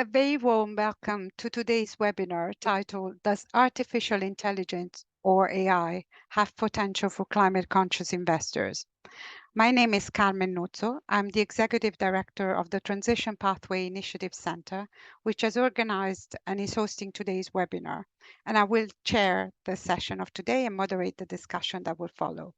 A very warm welcome to today's webinar titled Does Artificial Intelligence or AI have potential for climate conscious investors? My name is Carmen Nuzzo. I'm the Executive Director of the Transition Pathway Initiative Center, which has organized and is hosting today's webinar. And I will chair the session of today and moderate the discussion that will follow.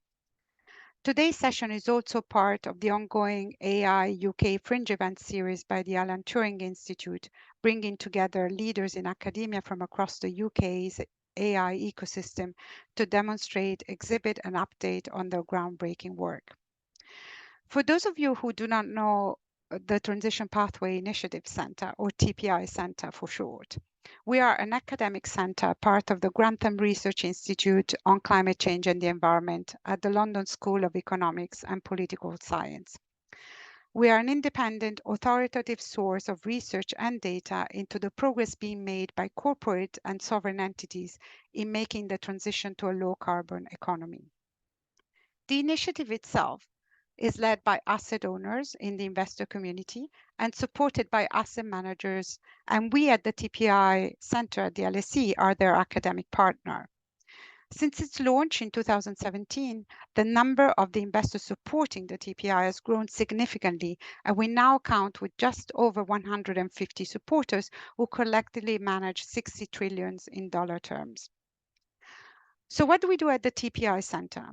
Today's session is also part of the ongoing AI UK Fringe event series by the Alan Turing Institute, bringing together leaders in academia from across the UK's AI ecosystem to demonstrate, exhibit, and update on their groundbreaking work. For those of you who do not know the Transition Pathway Initiative Center, or TPI Center for short, we are an academic center, part of the Grantham Research Institute on Climate Change and the Environment at the London School of Economics and Political Science. We are an independent, authoritative source of research and data into the progress being made by corporate and sovereign entities in making the transition to a low-carbon economy. The initiative itself is led by asset owners in the investor community and supported by asset managers, and we at the TPI Center at the LSE are their academic partner. Since its launch in 2017, the number of the investors supporting the TPI has grown significantly, and we now count with just over 150 supporters who collectively manage 60 trillions in dollar terms. So what do we do at the TPI Center?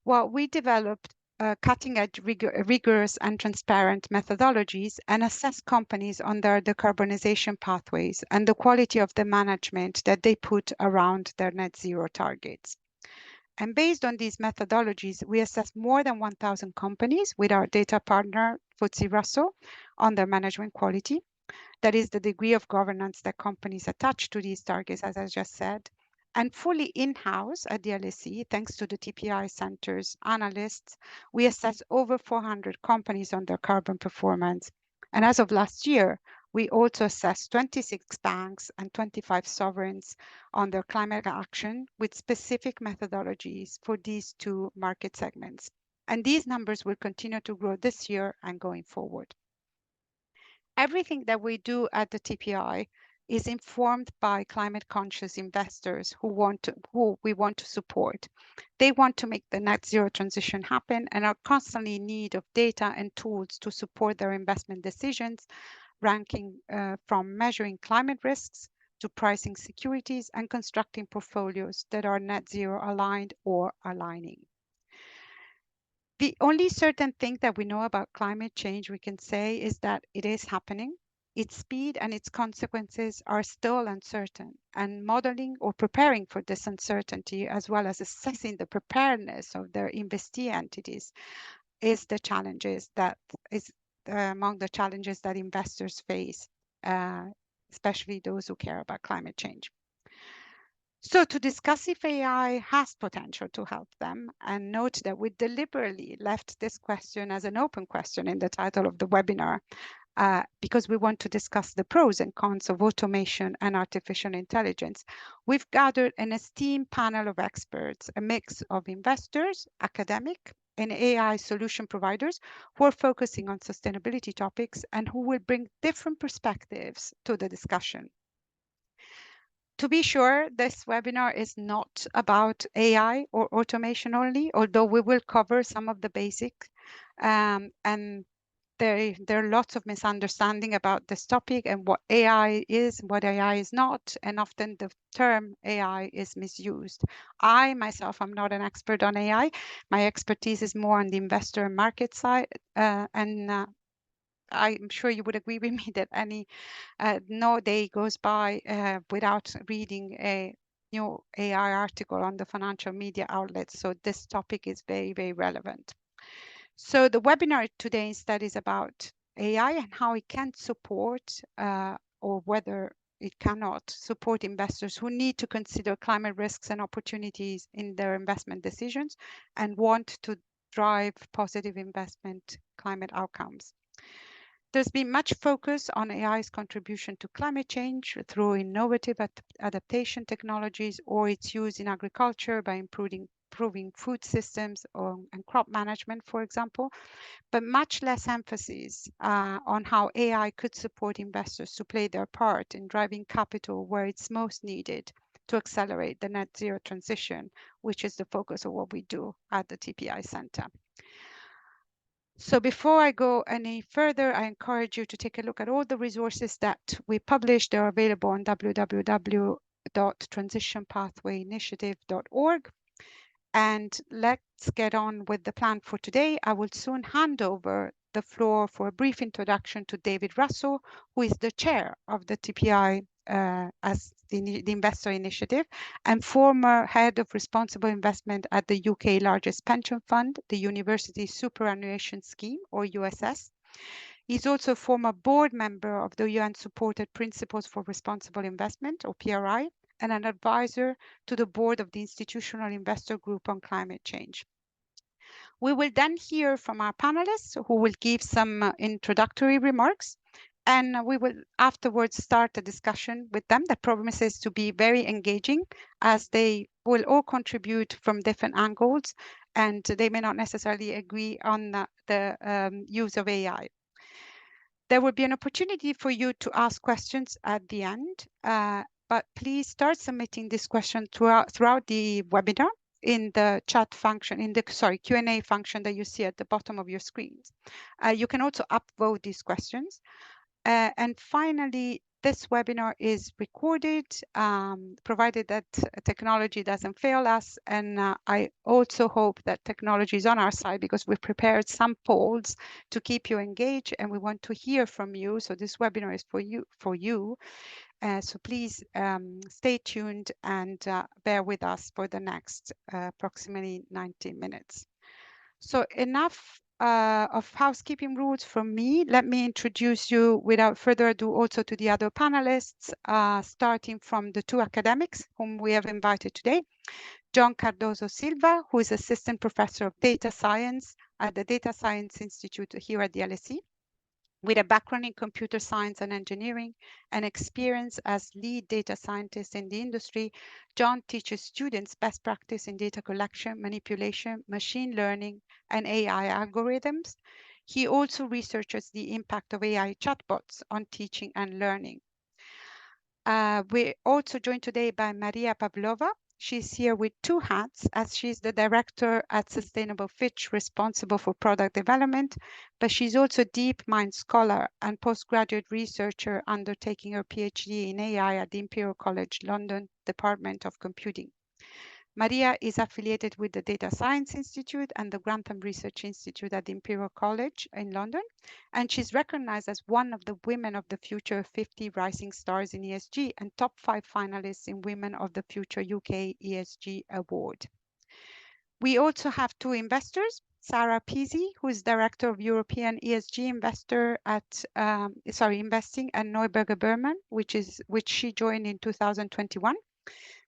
Well, we developed cutting-edge, rigorous and transparent methodologies and assess companies on their decarbonization pathways and the quality of the management that they put around their net zero targets. And based on these methodologies, we assess more than 1,000 companies with our data partner, FTSE Russell, on their management quality. That is the degree of governance that companies attach to these targets, as I just said. And fully in-house at the LSE, thanks to the TPI Center's analysts, we assess over 400 companies on their carbon performance. And as of last year, we also assessed 26 banks and 25 sovereigns on their climate action with specific methodologies for these two market segments. And these numbers will continue to grow this year and going forward. Everything that we do at the TPI is informed by climate conscious investors who we want to support. They want to make the net zero transition happen and are constantly in need of data and tools to support their investment decisions, ranking from measuring climate risks to pricing securities and constructing portfolios that are net zero aligned or aligning. The only certain thing that we know about climate change we can say is that it is happening. Its speed and its consequences are still uncertain, and modeling or preparing for this uncertainty, as well as assessing the preparedness of their investee entities, is the challenges that is among the challenges that investors face, especially those who care about climate change. So to discuss if AI has potential to help them, and note that we deliberately left this question as an open question in the title of the webinar, because we want to discuss the pros and cons of automation and artificial intelligence, we've gathered an esteemed panel of experts, a mix of investors, academic, and AI solution providers who are focusing on sustainability topics and who will bring different perspectives to the discussion. To be sure, this webinar is not about AI or automation only, although we will cover some of the basics. And there are lots of misunderstanding about this topic and what AI is, what AI is not, and often the term AI is misused. I myself am not an expert on AI. My expertise is more on the investor and market side, I'm sure you would agree with me that no day goes by without reading a new AI article on the financial media outlets. So this topic is very, very relevant. So the webinar today instead is about AI and how it can support or whether it cannot support investors who need to consider climate risks and opportunities in their investment decisions and want to drive positive investment climate outcomes. There's been much focus on AI's contribution to climate change through innovative adaptation technologies or its use in agriculture by improving improving food systems and crop management, for example, but much less emphasis on how AI could support investors to play their part in driving capital where it's most needed to accelerate the net zero transition, which is the focus of what we do at the TPI Center. So before I go any further, I encourage you to take a look at all the resources that we published. They're available on www.transitionpathwayinitiative.org. And let's get on with the plan for today. I will soon hand over the floor for a brief introduction to David Russell, who is the chair of the TPI as the Investor Initiative and former head of responsible investment at the UK largest pension fund, the University Superannuation Scheme, or USS. He's also a former board member of the UN-supported Principles for Responsible Investment, or PRI, and an advisor to the board of the Institutional Investor Group on Climate Change. We will then hear from our panelists who will give some introductory remarks, and we will afterwards start a discussion with them that promises to be very engaging, as they will all contribute from different angles and they may not necessarily agree on the use of AI. There will be an opportunity for you to ask questions at the end, but please start submitting this question throughout the webinar in the chat function, in the Q&A function that you see at the bottom of your screens. You can also upvote these questions. And finally, this webinar is recorded, provided that technology doesn't fail us. And I also hope that technology is on our side, because we've prepared some polls to keep you engaged and we want to hear from you. So this webinar is for you. So please stay tuned and bear with us for the next approximately 90 minutes. So enough of housekeeping rules from me. Let me introduce you without further ado also to the other panelists, starting from the two academics whom we have invited today. John Cardoso Silva, who is Assistant Professor of Data Science at the Data Science Institute here at the LSE, with a background in computer science and engineering and experience as lead data scientist in the industry. John teaches students best practice in data collection, manipulation, machine learning, and AI algorithms. He also researches the impact of AI chatbots on teaching and learning. We're also joined today by Maria Pavlova. She's here with two hats, as she's the director at Sustainable Fitch responsible for product development, but she's also a DeepMind scholar and postgraduate researcher undertaking her PhD in AI at the Imperial College London Department of Computing. Maria is affiliated with the Data Science Institute and the Grantham Research Institute at the Imperial College in London, and she's recognized as one of the Women of the Future 50 Rising Stars in ESG and top 5 finalists in Women of the Future UK ESG Award. We also have two investors, Sarah Pizzi, who is Director of European ESG Investor at Investing at Neuberger Berman, which she joined in 2021.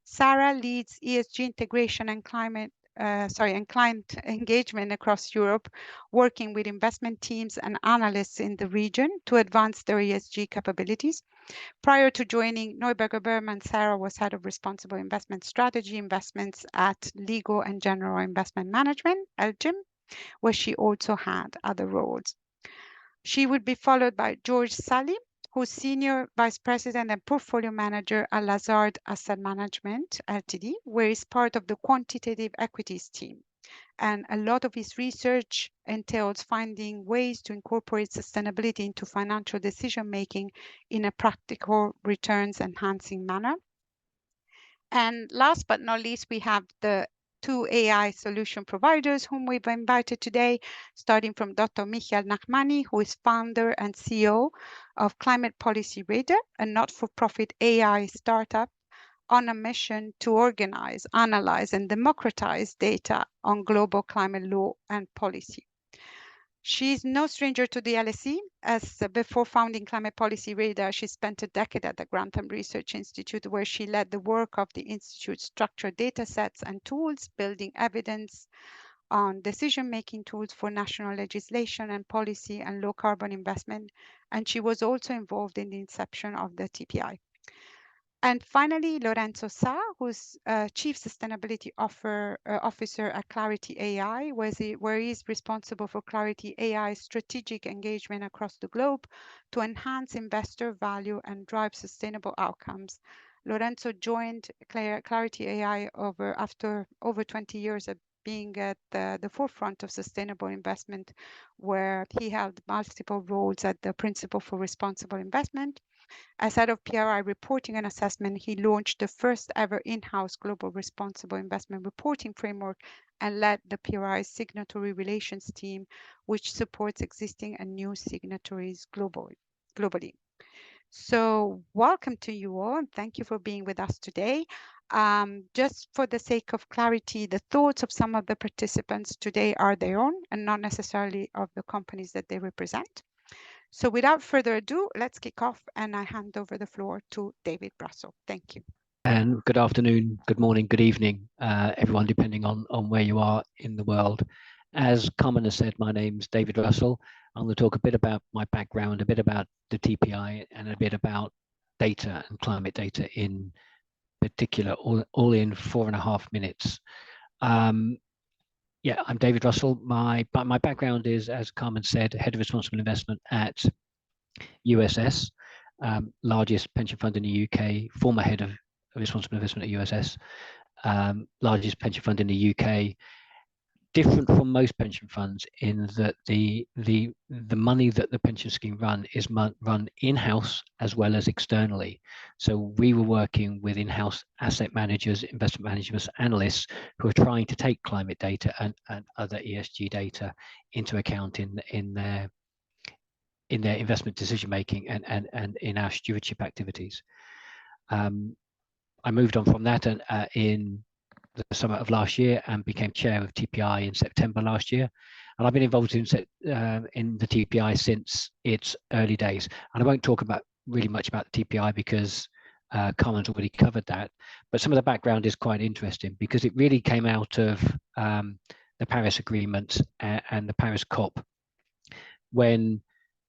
Sarah leads ESG integration and client engagement across Europe, working with investment teams and analysts in the region to advance their ESG capabilities. Prior to joining Neuberger Berman, Sarah was head of responsible investment strategy investments at Legal and General Investment Management, LGIM, where she also had other roles. She would be followed by George Sally, who's Senior Vice President and Portfolio Manager at Lazard Asset Management Ltd, where he's part of the quantitative equities team. And a lot of his research entails finding ways to incorporate sustainability into financial decision-making in a practical, returns-enhancing manner. And last but not least, we have the two AI solution providers whom we've invited today, starting from Dr. Michael Nachmani, who is founder and CEO of Climate Policy Radar, a not-for-profit AI startup on a mission to organize, analyze, and democratize data on global climate law and policy. She's no stranger to the LSE, as before founding Climate Policy Radar, she spent a decade at the Grantham Research Institute, where she led the work of the Institute's structured data sets and tools, building evidence on decision-making tools for national legislation and policy and low-carbon investment. And she was also involved in the inception of the TPI. And finally, Lorenzo Sa, who's Chief Sustainability Officer at Clarity AI, where he's responsible for Clarity AI's strategic engagement across the globe to enhance investor value and drive sustainable outcomes. Lorenzo joined Clarity AI after over 20 years of being at the forefront of sustainable investment, where he held multiple roles at the Principle for Responsible Investment. As head of PRI reporting and assessment, he launched the first ever in-house global responsible investment reporting framework and led the PRI's signatory relations team, which supports existing and new signatories globally. So welcome to you all, and thank you for being with us today. Just for the sake of clarity, the thoughts of some of the participants today are their own and not necessarily of the companies that they represent. So without further ado, let's kick off, and I hand over the floor to David Russell. Thank you. And good afternoon, good morning, good evening, everyone, depending on where you are in the world. As Carmen has said, my name's David Russell. I'm going to talk a bit about my background, a bit about the TPI, and a bit about data and climate data in particular, all in 4.5 minutes. Yeah, I'm David Russell. My background is, as Carmen said, head of responsible investment at USS, largest pension fund in the UK, former head of responsible investment at USS, largest pension fund in the UK. Different from most pension funds in that the money that the pension scheme run is run in-house as well as externally. So we were working with in-house asset managers, investment managers, analysts who are trying to take climate data and other ESG data into account in their investment decision making and in our stewardship activities. I moved on from that in the summer of last year and became chair of TPI in September last year. And I've been involved in the TPI since its early days. And I won't talk really much about the TPI because Carmen's already covered that. But some of the background is quite interesting because it really came out of the Paris Agreement and the Paris COP, when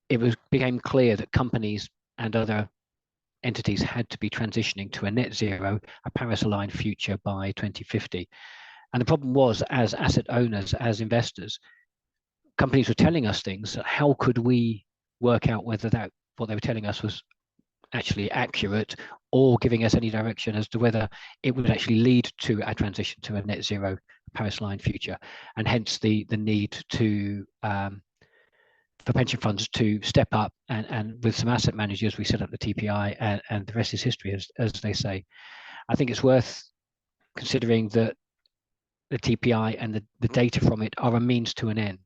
it became clear that companies and other entities had to be transitioning to a net zero, a Paris-aligned future by 2050. And the problem was, as asset owners, as investors, companies were telling us things. How could we work out whether what they were telling us was actually accurate or giving us any direction as to whether it would actually lead to a transition to a net zero Paris-aligned future? And hence the need to for pension funds to step up, and with some asset managers, we set up the TPI, and the rest is history, as they say. I think it's worth considering that the TPI and the data from it are a means to an end.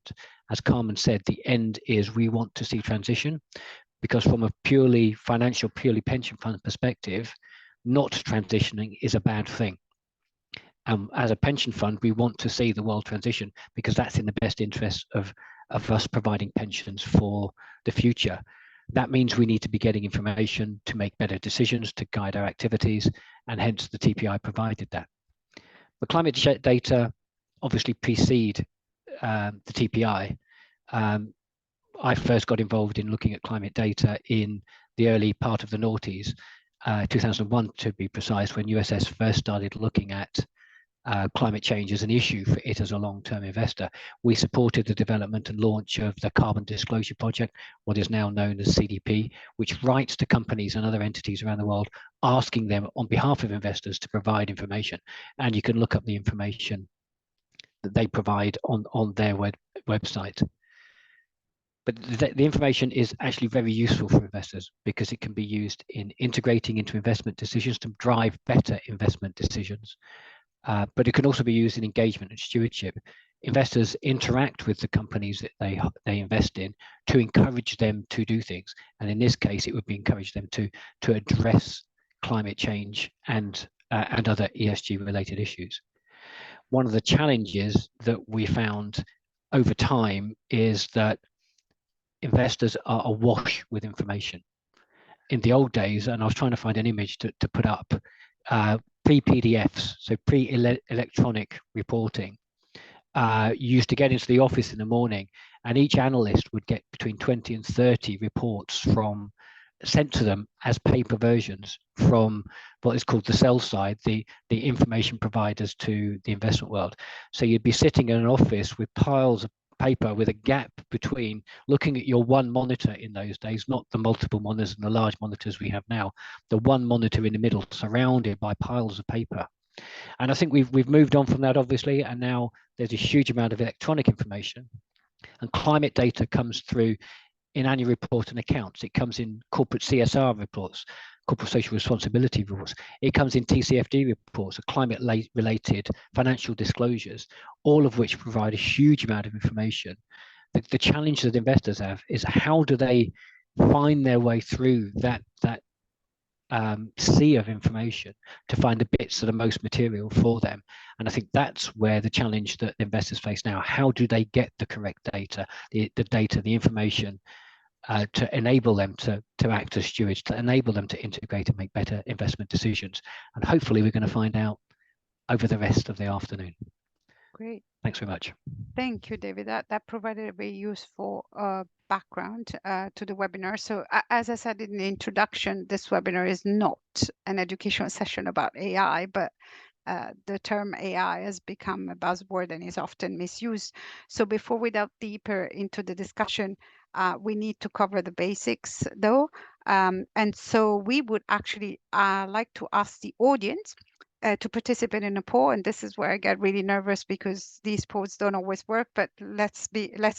As Carmen said, the end is we want to see transition, because from a purely financial, purely pension fund perspective, not transitioning is a bad thing. As a pension fund, we want to see the world transition because that's in the best interest of us providing pensions for the future. That means we need to be getting information to make better decisions, to guide our activities, and hence the TPI provided that. The climate data obviously precede the TPI. I first got involved in looking at climate data in the early part of the noughties, 2001 to be precise, when USS first started looking at climate change as an issue for it as a long-term investor. We supported the development and launch of the Carbon Disclosure Project, what is now known as CDP, which writes to companies and other entities around the world, asking them on behalf of investors to provide information. And you can look up the information that they provide on their website. But the information is actually very useful for investors because it can be used in integrating into investment decisions to drive better investment decisions. But it can also be used in engagement and stewardship. Investors interact with the companies that they invest in to encourage them to do things. And in this case, it would be encourage them to address climate change and other ESG related issues. One of the challenges that we found over time is that investors are awash with information. In the old days, and I was trying to find an image to put up, pre-PDFs, so pre-electronic reporting, you used to get into the office in the morning and each analyst would get between 20 and 30 reports from sent to them as paper versions from what is called the sell side, the information providers to the investment world. So you'd be sitting in an office with piles of paper with a gap between, looking at your one monitor in those days, not the multiple monitors and the large monitors we have now, the one monitor in the middle surrounded by piles of paper. And I think we've moved on from that, obviously, and now there's a huge amount of electronic information, and climate data comes through in annual report and accounts. It comes in corporate CSR reports, corporate social responsibility reports. It comes in TCFD reports, climate related financial disclosures, all of which provide a huge amount of information. The challenge that investors have is, how do they find their way through that sea of information to find the bits that are most material for them? And I think that's where the challenge that investors face now. How do they get the correct data, the information, to enable them to act as stewards, to enable them to integrate and make better investment decisions? And hopefully we're going to find out over the rest of the afternoon. Great. Thanks very much. Thank you, David. That provided a very useful background to the webinar. So as I said in the introduction, this webinar is not an educational session about AI, but the term AI has become a buzzword and is often misused. So before we delve deeper into the discussion, we need to cover the basics though. And so we would actually like to ask the audience to participate in a poll, and this is where I get really nervous because these polls don't always work, but let's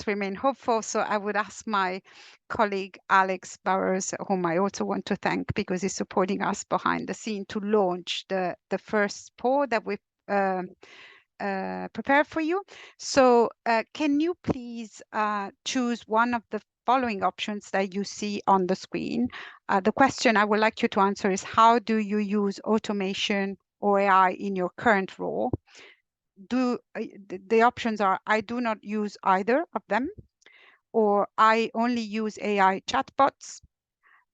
remain hopeful. So I would ask my colleague Alex Burrows, whom I also want to thank because he's supporting us behind the scene, to launch the first poll that we've prepared for you. So can you please choose one of the following options that you see on the screen? The question I would like you to answer is, how do you use automation or AI in your current role? The options are: I do not use either of them, or I only use AI chatbots.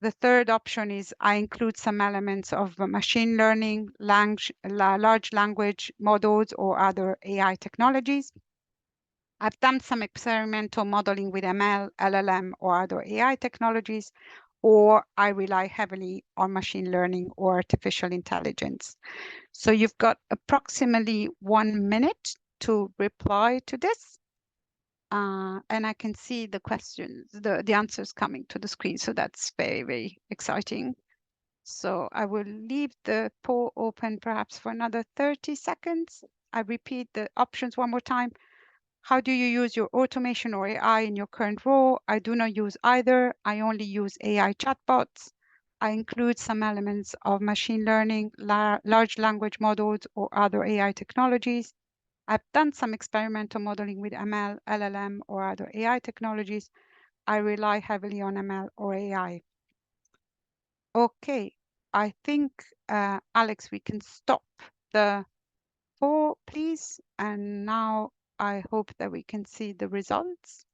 The third option is, I include some elements of machine learning, large language models, or other AI technologies. I've done some experimental modeling with ML, LLM, or other AI technologies, or I rely heavily on machine learning or artificial intelligence. So you've got approximately 1 minute to reply to this. And I can see the questions, the answers coming to the screen. So that's very, very exciting. So I will leave the poll open perhaps for another 30 seconds. I repeat the options one more time. How do you use your automation or AI in your current role? I do not use either. I only use AI chatbots. I include some elements of machine learning, large language models, or other AI technologies. I've done some experimental modeling with ML, LLM, or other AI technologies. I rely heavily on ML or AI. Okay, I think, Alex, we can stop the poll, please. And now I hope that we can see the results.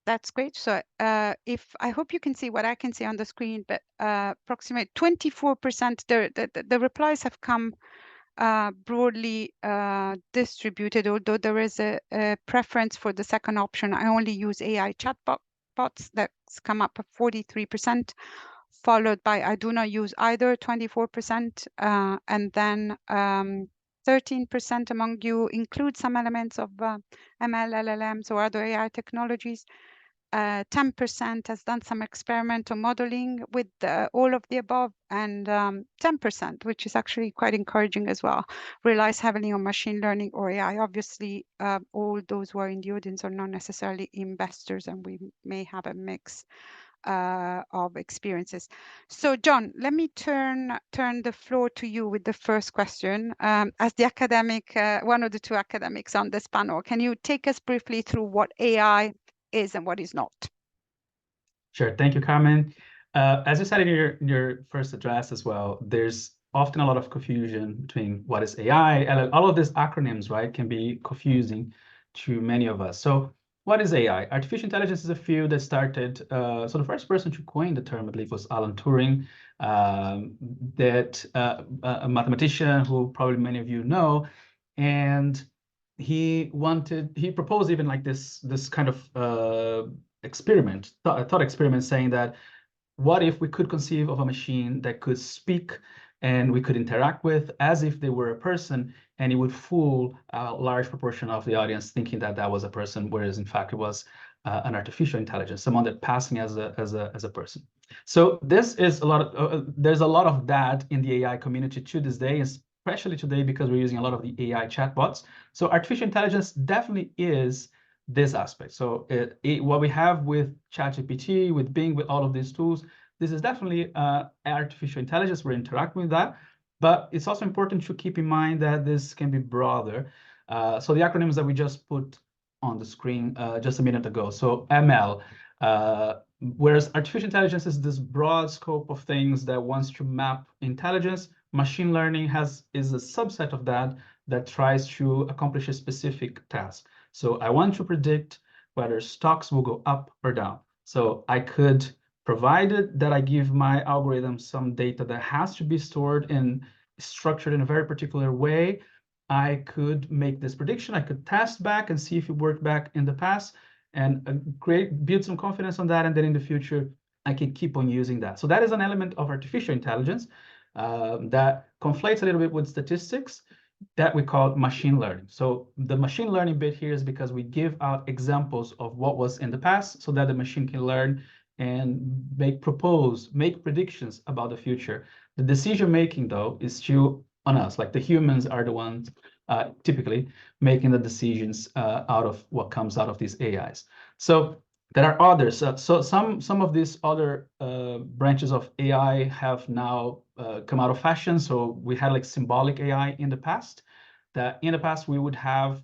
That's great. So I hope you can see what I can see on the screen, but approximately 24%, the replies have come broadly distributed, although there is a preference for the second option. I only use AI chatbots. That's come up at 43%, followed by I do not use either, 24%, and then 13% among you include some elements of ML, LLMs, or other AI technologies. 10% has done some experimental modeling with all of the above, and 10%, which is actually quite encouraging as well, relies heavily on machine learning or AI. Obviously, all those who are in the audience are not necessarily investors, and we may have a mix of experiences. So John, let me turn the floor to you with the first question. As the academic, one of the two academics on this panel, can you take us briefly through what AI is and what is not? Sure. Thank you, Carmen. As you said in your first address as well, there's often a lot of confusion between what is AI, all of these acronyms, right, can be confusing to many of us. So what is AI? Artificial intelligence is a field that started, so the first person to coin the term, I believe, was Alan Turing, a mathematician who probably many of you know, and he proposed even like this kind of experiment, a thought experiment, saying that what if we could conceive of a machine that could speak and we could interact with as if they were a person, and it would fool a large proportion of the audience thinking that that was a person, whereas in fact it was an artificial intelligence, someone that passing as a person. So this is a lot of there's a lot of that in the AI community to this day, especially today because we're using a lot of the AI chatbots. So artificial intelligence definitely is this aspect. So what we have with ChatGPT, with Bing, with all of these tools, this is definitely artificial intelligence. We're interacting with that, but it's also important to keep in mind that this can be broader. So the acronyms that we just put on the screen just a minute ago. So ML, whereas artificial intelligence is this broad scope of things that wants to map intelligence, machine learning is a subset of that tries to accomplish a specific task. So I want to predict whether stocks will go up or down. So I could, provided that I give my algorithm some data that has to be stored and structured in a very particular way, I could make this prediction. I could test back and see if it worked back in the past and build some confidence on that. And then in the future, I can keep on using that. So that is an element of artificial intelligence that conflates a little bit with statistics, that we call machine learning. So the machine learning bit here is because we give out examples of what was in the past so that the machine can learn and make predictions about the future. The decision making, though, is still on us. Like the humans are the ones typically making the decisions out of what comes out of these AIs. So there are others. So some of these other branches of AI have now come out of fashion. So we had like symbolic AI in the past. That in the past we would have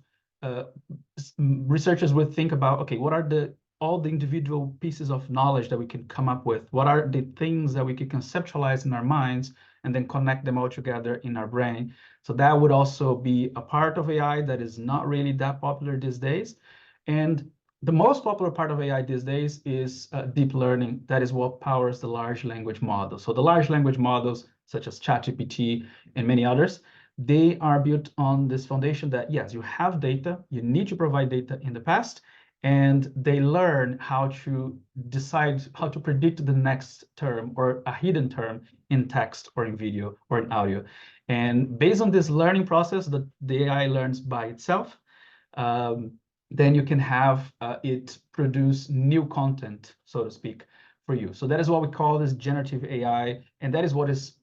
researchers would think about, okay, what are all the individual pieces of knowledge that we can come up with? What are the things that we could conceptualize in our minds and then connect them all together in our brain? So that would also be a part of AI that is not really that popular these days. And the most popular part of AI these days is deep learning. That is what powers the large language models. So the large language models, such as ChatGPT and many others, they are built on this foundation that, yes, you have data, you need to provide data in the past, and they learn how to decide how to predict the next term or a hidden term in text or in video or in audio. And based on this learning process that the AI learns by itself, then you can have it produce new content, so to speak, for you. So that is what we call this generative AI, and that is what is,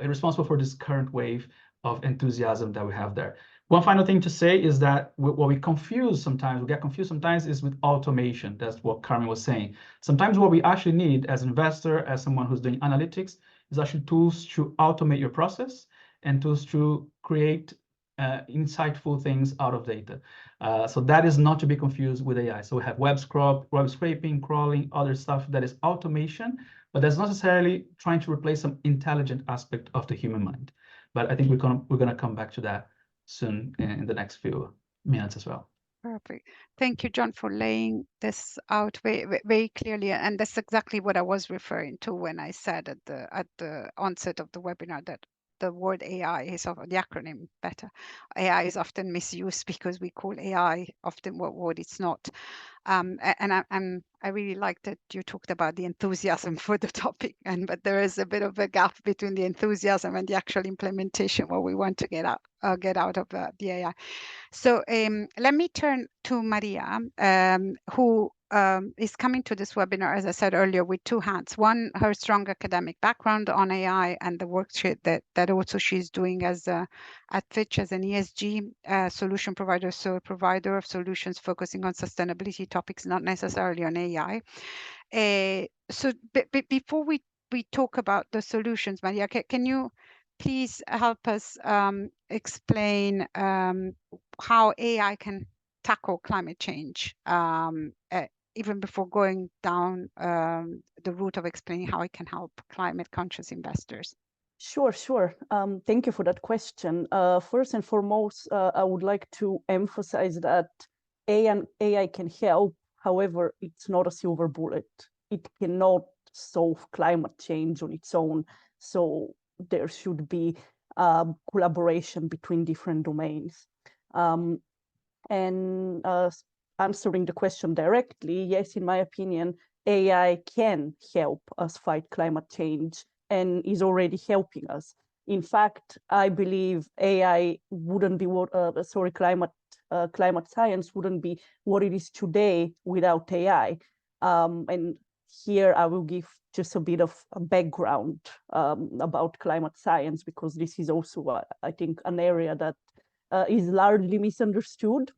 responsible for this current wave of enthusiasm that we have there. One final thing to say is that what we get confused sometimes is with automation. That's what Carmen was saying. Sometimes what we actually need as an investor, as someone who's doing analytics, is actually tools to automate your process and tools to create insightful things out of data. So that is not to be confused with AI. So we have web scraping, crawling, other stuff that is automation, but that's not necessarily trying to replace some intelligent aspect of the human mind. But I think we're gonna come back to that soon in the next few minutes as well. Perfect. Thank you, John, for laying this out very clearly. And that's exactly what I was referring to when I said at the onset of the webinar that the word AI is often, the acronym better. AI is often misused because we call AI often what it's not. And I really like that you talked about the enthusiasm for the topic, but there is a bit of a gap between the enthusiasm and the actual implementation, what we want to get out of the AI. So let me turn to Maria, who is coming to this webinar, as I said earlier, with two hats. One, her strong academic background on AI and the work that also she's doing as at Fitch as an ESG solution provider, so a provider of solutions focusing on sustainability topics, not necessarily on AI. So before we talk about the solutions, Maria, can you please help us explain how AI can tackle climate change, even before going down the route of explaining how it can help climate conscious investors? Sure. Thank you for that question. First and foremost, I would like to emphasize that AI can help. However, it's not a silver bullet. It cannot solve climate change on its own. So there should be collaboration between different domains. And answering the question directly, yes, in my opinion, AI can help us fight climate change and is already helping us. In fact, I believe AI wouldn't be what, climate science wouldn't be what it is today without AI. And here I will give just a bit of a background about climate science, because this is also, I think, an area that is largely misunderstood.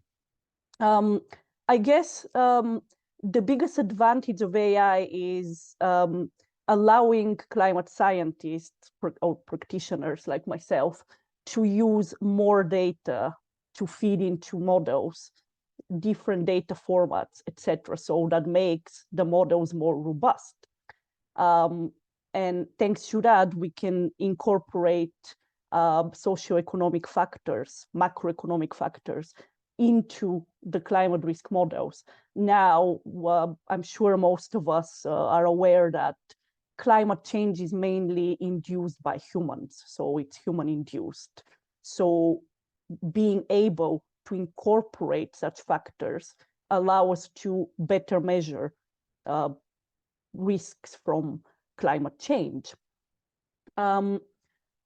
I guess the biggest advantage of AI is allowing climate scientists or practitioners like myself to use more data to feed into models, different data formats, etc. So that makes the models more robust. And thanks to that, we can incorporate socioeconomic factors, macroeconomic factors into the climate risk models. Now, I'm sure most of us are aware that climate change is mainly induced by humans, so it's human induced. So being able to incorporate such factors allow us to better measure risks from climate change. And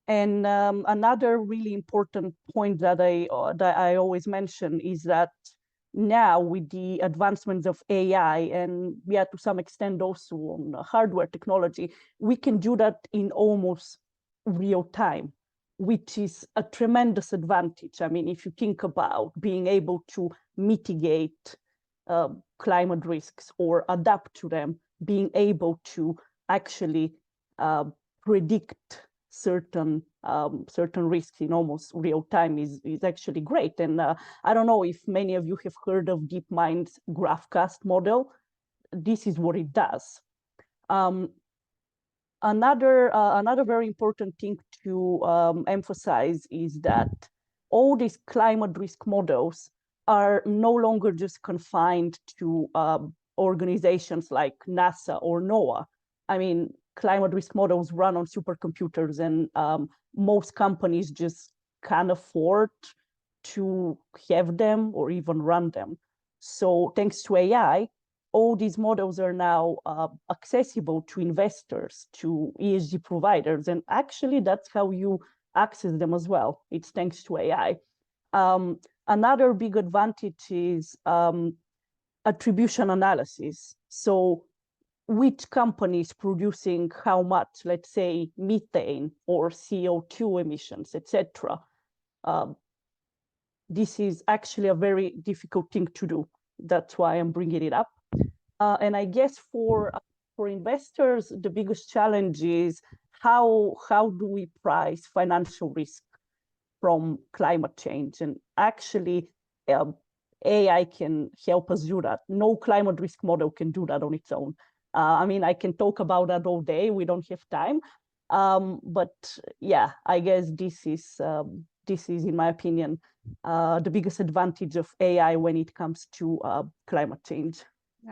another really important point that I always mention is that now with the advancements of AI and to some extent also on hardware technology, we can do that in almost real time, which is a tremendous advantage. I mean, if you think about being able to mitigate climate risks or adapt to them, being able to actually predict certain risks in almost real time is actually great. And I don't know if many of you have heard of DeepMind's GraphCast model. This is what it does. Another very important thing to emphasize is that all these climate risk models are no longer just confined to organizations like NASA or NOAA. I mean, climate risk models run on supercomputers, and most companies just can't afford to have them or even run them. So thanks to AI, all these models are now accessible to investors, to ESG providers, and actually that's how you access them as well. It's thanks to AI. Another big advantage is attribution analysis. So which company is producing how much, let's say, methane or CO2 emissions, etc. This is actually a very difficult thing to do. That's why I'm bringing it up. And I guess for investors, the biggest challenge is how do we price financial risk from climate change? And actually, AI can help us do that. No climate risk model can do that on its own. I mean, I can talk about that all day. We don't have time. But yeah, I guess this is, in my opinion, the biggest advantage of AI when it comes to climate change.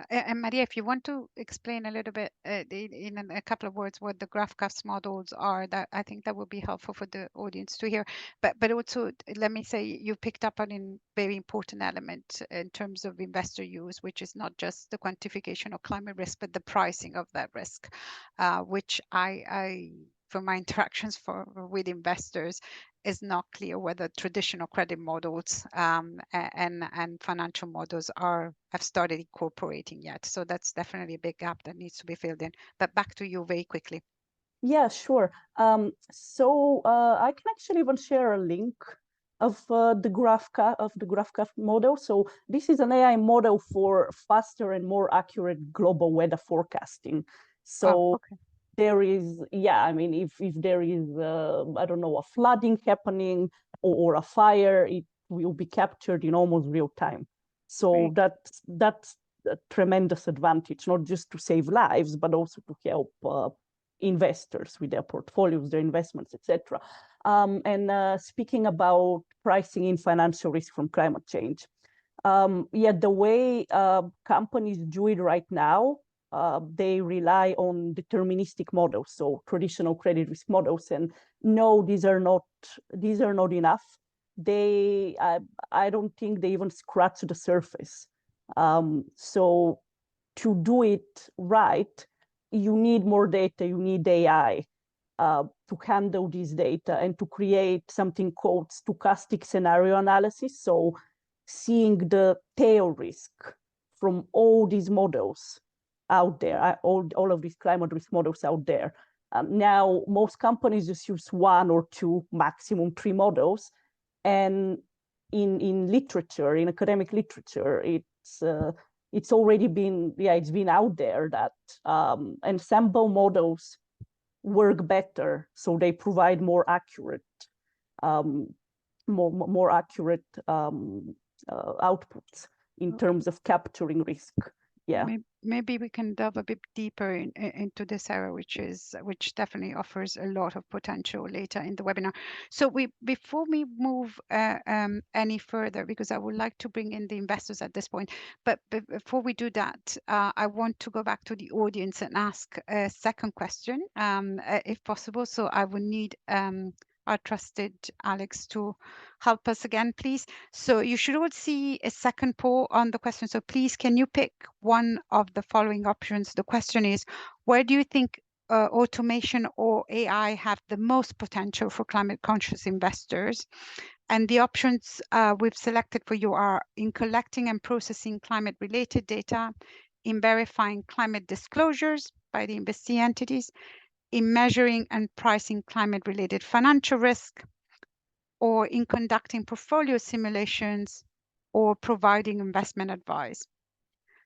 And Maria, if you want to explain a little bit in a couple of words what the GraphCast models are, that I think that would be helpful for the audience to hear. But also, let me say, you picked up on a very important element in terms of investor use, which is not just the quantification of climate risk, but the pricing of that risk, which I from my interactions with investors, is not clear whether traditional credit models and financial models have started incorporating yet. So that's definitely a big gap that needs to be filled in. But back to you very quickly. Yeah, sure. So I can actually even share a link of the GraphCast model. So this is an AI model for faster and more accurate global weather forecasting. So okay. There is, I mean, if there is, I don't know, a flooding happening or a fire, it will be captured in almost real time. So that's a tremendous advantage, not just to save lives, but also to help investors with their portfolios, their investments, etc. And speaking about pricing in financial risk from climate change, the way companies do it right now, they rely on deterministic models, so traditional credit risk models, and no, these are not enough. I don't think they even scratch the surface. So to do it right, you need more data, you need AI to handle this data and to create something called stochastic scenario analysis. So seeing the tail risk from all these models out there, all of these climate risk models out there. Now, most companies just use 1 or 2, maximum 3 models. And in literature, in academic literature, it's already been, it's been out there that ensemble models work better, so they provide more accurate, more accurate outputs in terms of capturing risk. Yeah. Maybe we can delve a bit deeper into this area, which definitely offers a lot of potential later in the webinar. So before we move any further, because I would like to bring in the investors at this point, but before we do that, I want to go back to the audience and ask a second question, if possible. So I would need our trusted Alex to help us again, please. So you should all see a second poll on the question. So please, can you pick one of the following options? The question is, where do you think automation or AI have the most potential for climate conscious investors? And the options we've selected for you are in collecting and processing climate related data, in verifying climate disclosures by the investee entities, in measuring and pricing climate related financial risk, or in conducting portfolio simulations, or providing investment advice.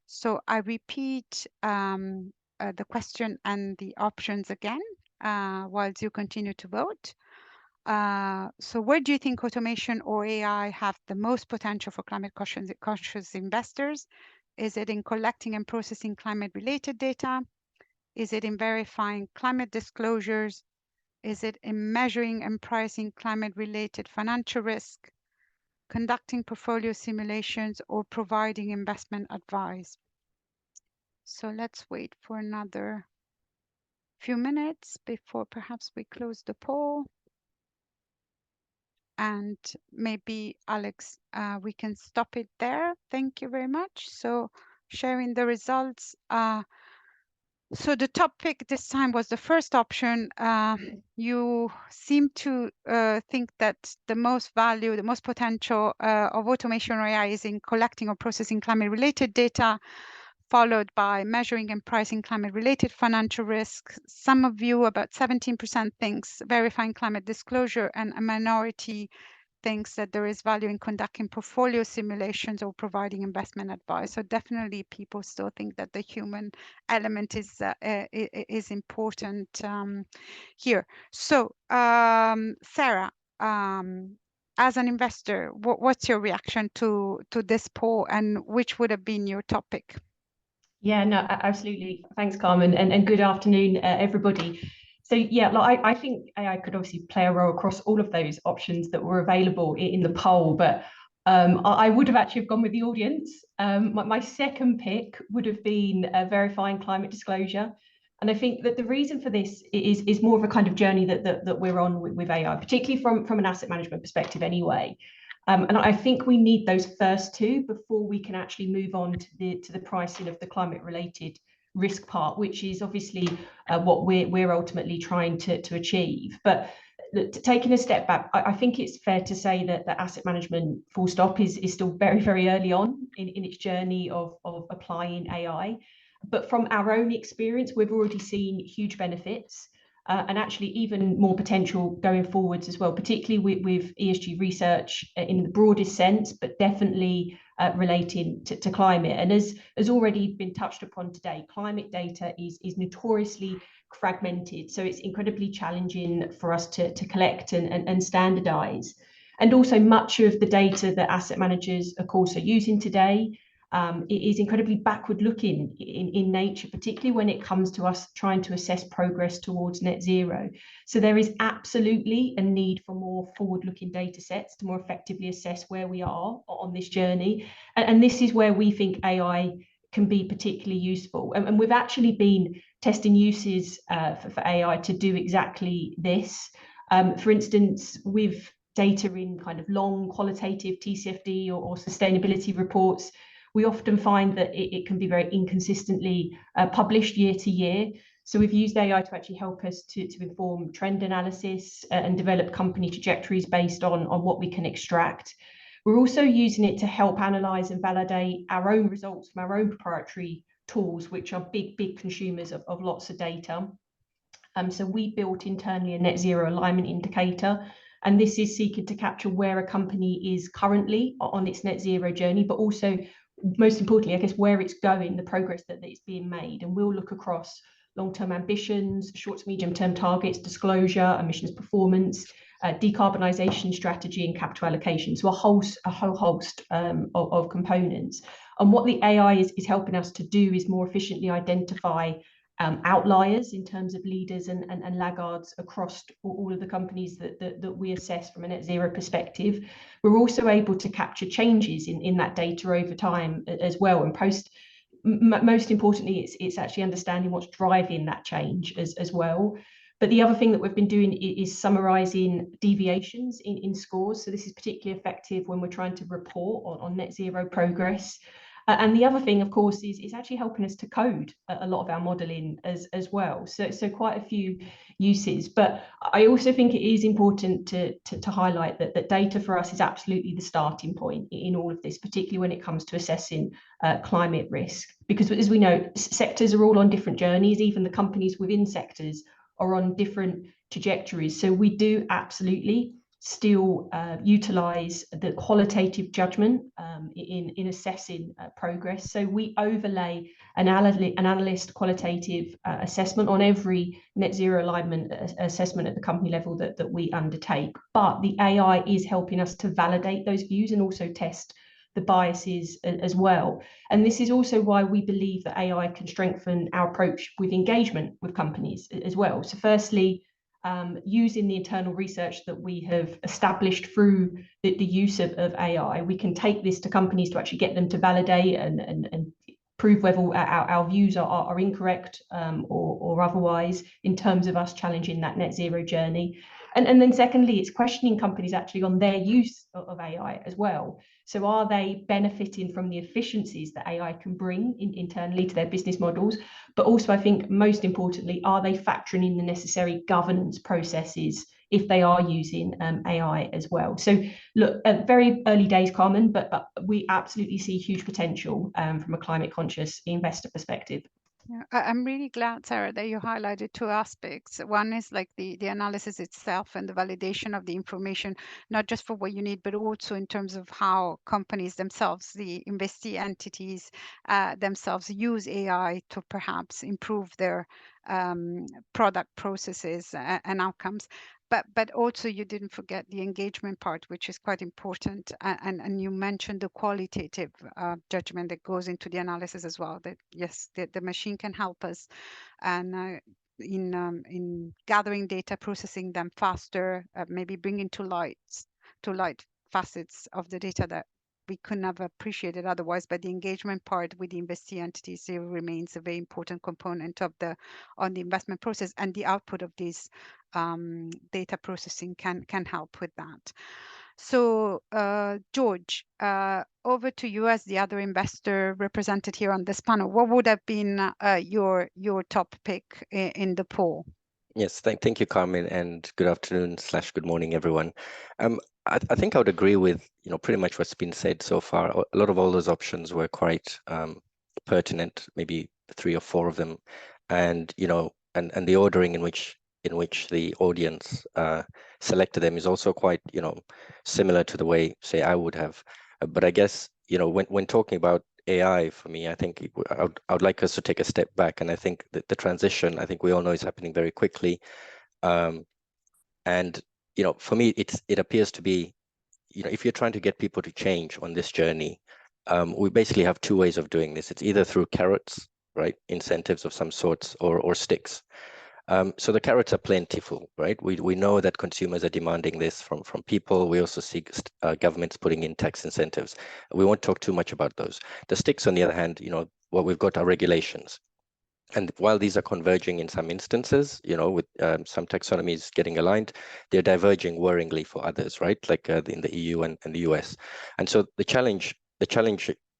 So I repeat the question and the options again, whilst you continue to vote. So where do you think automation or AI have the most potential for climate conscious investors? Is it in collecting and processing climate-related data? Is it in verifying climate disclosures? Is it in measuring and pricing climate-related financial risk, conducting portfolio simulations, or providing investment advice? So let's wait for another few minutes before perhaps we close the poll. And maybe, Alex, we can stop it there. Thank you very much. So sharing the results. So the top pick this time was the first option. You seem to think that the most value, the most potential of automation or AI is in collecting or processing climate-related data, followed by measuring and pricing climate-related financial risk. Some of you, about 17%, thinks verifying climate disclosure, and a minority thinks that there is value in conducting portfolio simulations or providing investment advice. So definitely people still think that the human element is important here. So Sarah, as an investor, what's your reaction to this poll, and which would have been your topic? Yeah, no, absolutely. Thanks, Carmen, and good afternoon, everybody. So yeah, like I think AI could obviously play a role across all of those options that were available in the poll, but I would have actually gone with the audience. My second pick would have been verifying climate disclosure. And I think that the reason for this is more of a kind of journey that we're on with AI, particularly from an asset management perspective anyway. And I think we need those first two before we can actually move on to the pricing of the climate related risk part, which is obviously what we're ultimately trying to achieve. But taking a step back, I think it's fair to say that the asset management full stop is still very, very early on in its journey of applying AI. But from our own experience, we've already seen huge benefits. And actually even more potential going forwards as well, particularly with ESG research in the broadest sense, but definitely relating to climate. And as has already been touched upon today, climate data is notoriously fragmented. So it's incredibly challenging for us to collect and standardize. And also much of the data that asset managers, of course, are using today it is incredibly backward looking in nature, particularly when it comes to us trying to assess progress towards net zero. So there is absolutely a need for more forward looking data sets to more effectively assess where we are on this journey. And this is where we think AI can be particularly useful. And we've actually been testing uses for AI to do exactly this. For instance, with data in kind of long qualitative TCFD or sustainability reports, we often find that it can be very inconsistently published year to year. So we've used AI to actually help us to inform trend analysis and develop company trajectories based on what we can extract. We're also using it to help analyze and validate our own results from our own proprietary tools, which are big consumers of lots of data. So we built internally a net zero alignment indicator, and this is seeking to capture where a company is currently on its net zero journey, but also, most importantly, I guess, where it's going, the progress that it's being made. And we'll look across long-term ambitions, short to medium-term targets, disclosure, emissions performance, decarbonisation strategy, and capital allocation. So a whole host of components. And what the AI is helping us to do is more efficiently identify outliers in terms of leaders and laggards across all of the companies that we assess from a net zero perspective. We're also able to capture changes in that data over time as well, and most importantly, it's actually understanding what's driving that change as well. But the other thing that we've been doing is summarising deviations in scores. So this is particularly effective when we're trying to report on net zero progress. And the other thing, of course, is actually helping us to code a lot of our modelling as well. So quite a few uses. But I also think it is important to highlight that data for us is absolutely the starting point in all of this, particularly when it comes to assessing climate risk. Because as we know, sectors are all on different journeys, even the companies within sectors are on different trajectories. So we do absolutely still utilise the qualitative judgment in assessing progress. So we overlay an analyst qualitative assessment on every net zero alignment assessment at the company level that we undertake. But the AI is helping us to validate those views and also test the biases as well. And this is also why we believe that AI can strengthen our approach with engagement with companies as well. So firstly, using the internal research that we have established through the use of AI, we can take this to companies to actually get them to validate and prove whether our views are incorrect or otherwise in terms of us challenging that net zero journey. And then secondly, it's questioning companies actually on their use of AI as well. So are they benefiting from the efficiencies that AI can bring internally to their business models? But also, I think most importantly, are they factoring in the necessary governance processes if they are using AI as well? So look, very early days, Carmen, but we absolutely see huge potential from a climate conscious investor perspective. Yeah, I'm really glad, Sarah, that you highlighted two aspects. One is like the analysis itself and the validation of the information, not just for what you need, but also in terms of how companies themselves, the investee entities themselves use AI to perhaps improve their product processes and outcomes. But also you didn't forget the engagement part, which is quite important. And you mentioned the qualitative judgment that goes into the analysis as well. That yes, the machine can help us and in gathering data, processing them faster, maybe bringing to light facets of the data that we couldn't have appreciated otherwise. But the engagement part with the investee entities still remains a very important component of the investment process, and the output of these data processing can help with that. So George, over to you as the other investor represented here on this panel. What would have been your top pick in the poll? Yes, thank you, Carmen, and good afternoon / good morning, everyone. I think I would agree with pretty much what's been said so far. A lot of all those options were quite pertinent, maybe 3 or 4 of them, and and the ordering in which the audience selected them is also quite similar to the way, say, I would have. But I guess when talking about AI, for me, I think I would like us to take a step back, and I think that the transition, I think we all know, is happening very quickly, and for me, it appears to be, if you're trying to get people to change on this journey, we basically have 2 ways of doing this. It's either through carrots, right, incentives of some sorts, or sticks. So the carrots are plentiful, right? We know that consumers are demanding this from people. We also see governments putting in tax incentives. We won't talk too much about those. The sticks, on the other hand, what we've got are regulations. And while these are converging in some instances, with some taxonomies getting aligned, they're diverging worryingly for others, right? Like in the EU and the US. And so the challenge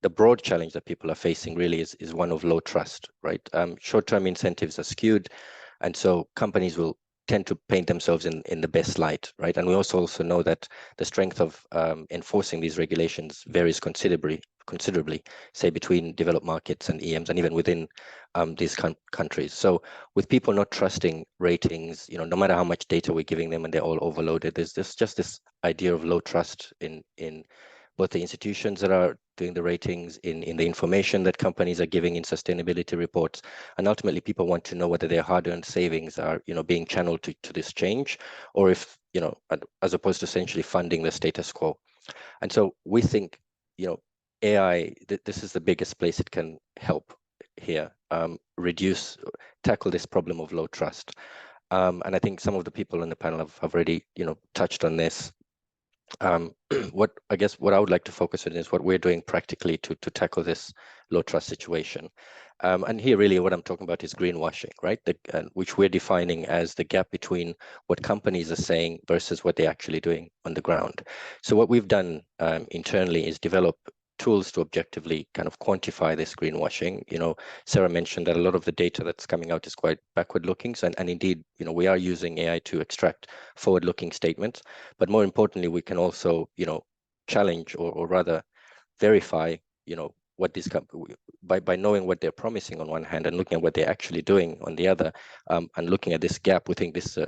the broad challenge that people are facing really is one of low trust, right? Short-term incentives are skewed, and so companies will tend to paint themselves in the best light, right? And we also know that the strength of enforcing these regulations varies considerably, say between developed markets and EMs, and even within these countries. So with people not trusting ratings, no matter how much data we're giving them and they're all overloaded, there's just this idea of low trust in both the institutions that are doing the ratings, in the information that companies are giving in sustainability reports, and ultimately people want to know whether their hard-earned savings are, being channeled to this change, or if, as opposed to essentially funding the status quo. And so we think, AI, this is the biggest place it can help here, tackle this problem of low trust. And I think some of the people on the panel have already, touched on this. What I would like to focus on is what we're doing practically to tackle this low trust situation. And here really what I'm talking about is greenwashing, right? Which we're defining as the gap between what companies are saying versus what they're actually doing on the ground. So what we've done internally is develop tools to objectively kind of quantify this greenwashing. Sarah mentioned that a lot of the data that's coming out is quite backward looking. So, and indeed, we are using AI to extract forward looking statements, but more importantly, we can also, challenge or rather verify, what these by knowing what they're promising on one hand and looking at what they're actually doing on the other, and looking at this gap, we think this is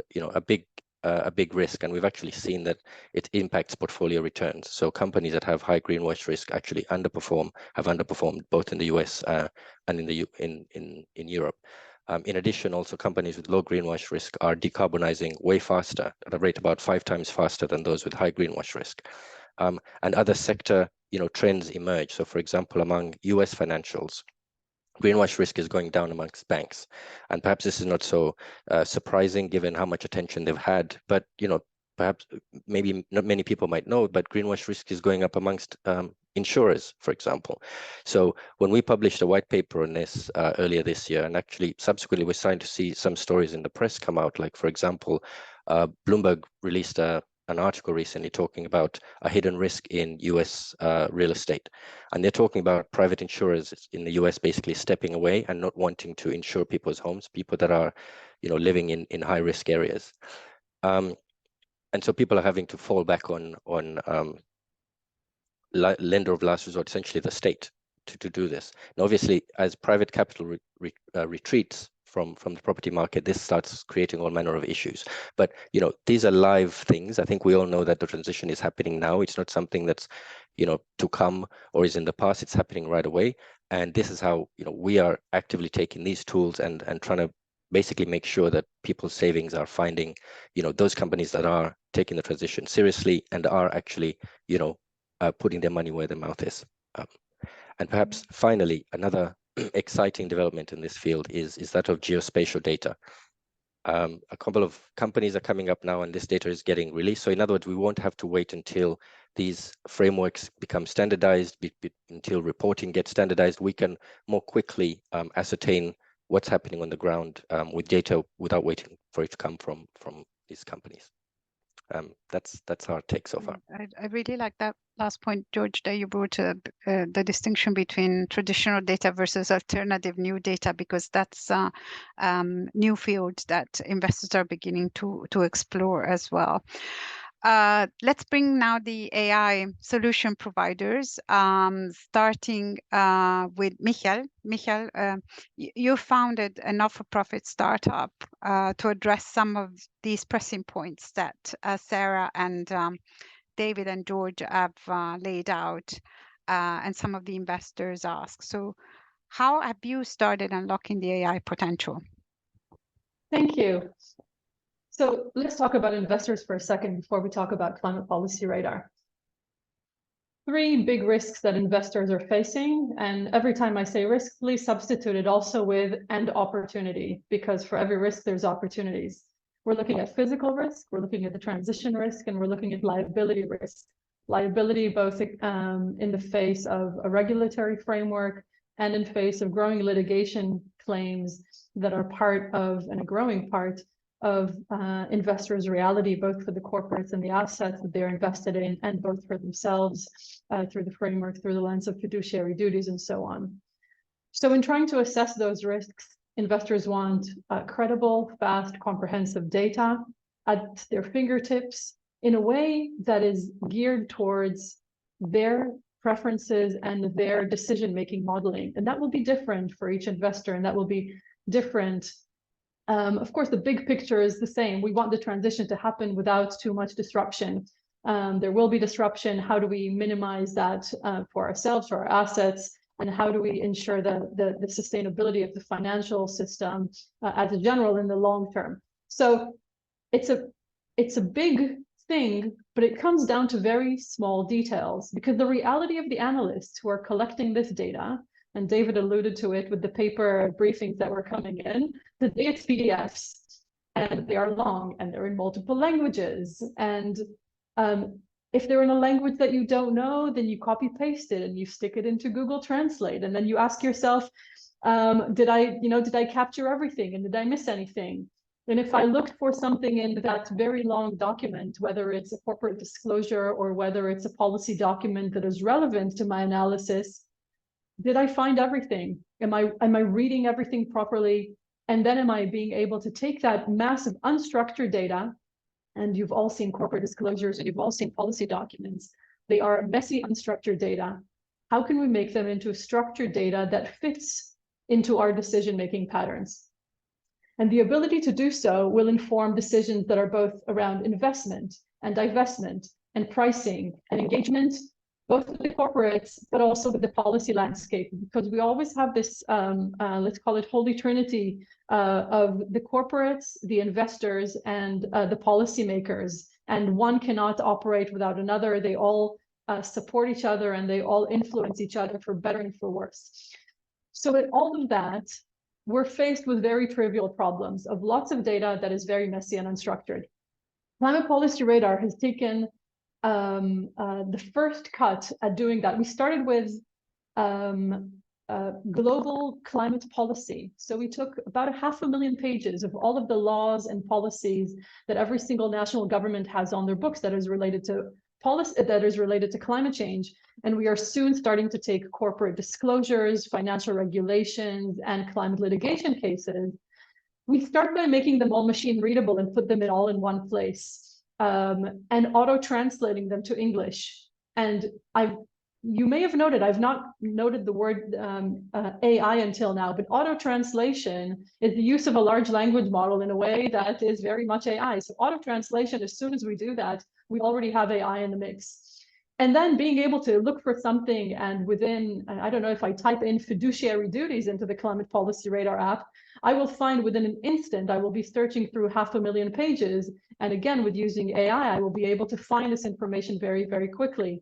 a big risk, and we've actually seen that it impacts portfolio returns. So companies that have high greenwash risk actually have underperformed both in the US and in Europe. In addition, also companies with low greenwash risk are decarbonizing way faster, at a rate about 5 times faster than those with high greenwash risk. And other sector trends emerge. So for example, among US financials, greenwash risk is going down amongst banks, and perhaps this is not so surprising given how much attention they've had. But perhaps maybe not many people might know, but greenwash risk is going up amongst insurers, for example. So when we published a white paper on this earlier this year, and actually subsequently we're starting to see some stories in the press come out, like for example, Bloomberg released an article recently talking about a hidden risk in US real estate. And they're talking about private insurers in the US basically stepping away and not wanting to insure people's homes, people that are, living in high risk areas. And so people are having to fall back on lender of last resort, essentially the state, to do this. And obviously, as private capital retreats from the property market, this starts creating all manner of issues. But these are live things. I think we all know that the transition is happening now. It's not something that's to come or is in the past. It's happening right away. And this is how we are actively taking these tools and trying to basically make sure that people's savings are finding those companies that are taking the transition seriously and are actually putting their money where their mouth is. And perhaps finally, another exciting development in this field is that of geospatial data. A couple of companies are coming up now and this data is getting released. So in other words, we won't have to wait until these frameworks become standardized, until reporting gets standardized. We can more quickly ascertain what's happening on the ground with data without waiting for it to come from these companies. That's our take so far. I really like that last point, George, that you brought the distinction between traditional data versus alternative new data, because that's new field that investors are beginning to explore as well. Let's bring now the AI solution providers, starting with Michael. Michael, you founded a not-for-profit startup to address some of these pressing points that Sarah and David and George have laid out, and some of the investors ask. So how have you started unlocking the AI potential? Thank you. So let's talk about investors for a second before we talk about Climate Policy Radar. 3 big risks that investors are facing, and every time I say risk, please substitute it also with "and opportunity," because for every risk there's opportunities. We're looking at physical risk, we're looking at the transition risk, and we're looking at liability risk. Liability both in the face of a regulatory framework and in face of growing litigation claims that are part of, and a growing part of investors' reality, both for the corporates and the assets that they're invested in, and both for themselves through the framework, through the lens of fiduciary duties and so on. So in trying to assess those risks, investors want credible, fast, comprehensive data at their fingertips in a way that is geared towards their preferences and their decision-making modeling. And that will be different for each investor, and that will be different. Of course, the big picture is the same. We want the transition to happen without too much disruption. There will be disruption. How do we minimize that for ourselves, for our assets? And how do we ensure the sustainability of the financial system as a general in the long term? So it's a big thing, but it comes down to very small details, because the reality of the analysts who are collecting this data, and David alluded to it with the paper briefings that were coming in, that it's PDFs, and they are long, and they're in multiple languages. And if they're in a language that you don't know, then you copy paste it and you stick it into Google Translate, and then you ask yourself, did I capture everything, and did I miss anything? And if I looked for something in that very long document, whether it's a corporate disclosure or whether it's a policy document that is relevant to my analysis, did I find everything? Am I reading everything properly? And then am I being able to take that massive unstructured data, and you've all seen corporate disclosures and you've all seen policy documents. They are messy, unstructured data. How can we make them into structured data that fits into our decision-making patterns? And the ability to do so will inform decisions that are both around investment and divestment and pricing and engagement, both with the corporates, but also with the policy landscape, because we always have this, let's call it holy trinity of the corporates, the investors, and the policymakers. And one cannot operate without another. They all support each other, and they all influence each other for better and for worse. So in all of that, we're faced with very trivial problems of lots of data that is very messy and unstructured. Climate Policy Radar has taken the first cut at doing that. We started with global climate policy. So we took about 500,000 pages of all of the laws and policies that every single national government has on their books that is related to policy, that is related to climate change. And we are soon starting to take corporate disclosures, financial regulations, and climate litigation cases. We start by making them all machine readable and put them all in one place, and auto-translating them to English. And you may have noted, I've not noted the word AI until now, but auto-translation is the use of a large language model in a way that is very much AI. So auto-translation, as soon as we do that, we already have AI in the mix. And then being able to look for something, and within, I don't know, if I type in fiduciary duties into the Climate Policy Radar app, I will find within an instant, I will be searching through 500,000 pages. And again, with using AI, I will be able to find this information very, very quickly.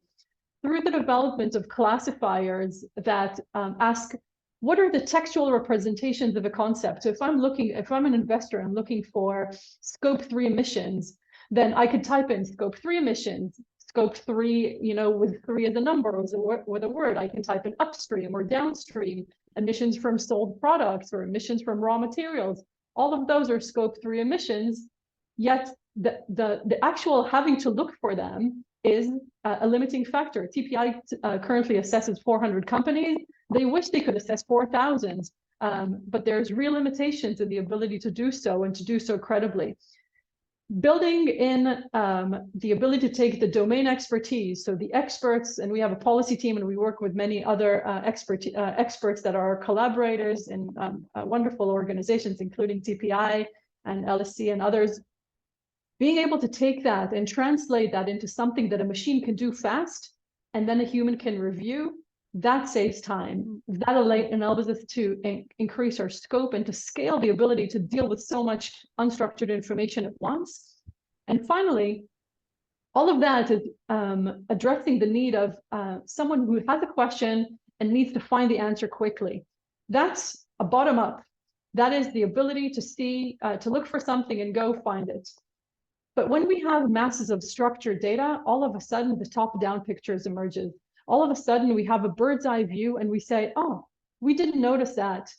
Through the development of classifiers that ask, what are the textual representations of a concept? So if I'm an investor, I'm looking for scope 3 emissions, then I could type in scope 3 emissions, scope 3, with 3 as a number or with a word. I can type in upstream or downstream, emissions from sold products or emissions from raw materials. All of those are scope 3 emissions, yet the actual having to look for them is a limiting factor. TPI currently assesses 400 companies. They wish they could assess 4,000, but there's real limitations in the ability to do so, and to do so credibly. Building in the ability to take the domain expertise, so the experts, and we have a policy team, and we work with many other experts that are collaborators in wonderful organizations, including TPI and LSC and others. Being able to take that and translate that into something that a machine can do fast, and then a human can review, that saves time. That enables us to increase our scope and to scale the ability to deal with so much unstructured information at once. And finally, all of that is addressing the need of someone who has a question and needs to find the answer quickly. That's a bottom up. That is the ability to see, to look for something and go find it. But when we have masses of structured data, all of a sudden the top-down pictures emerges. All of a sudden we have a bird's eye view and we say, oh, we didn't notice that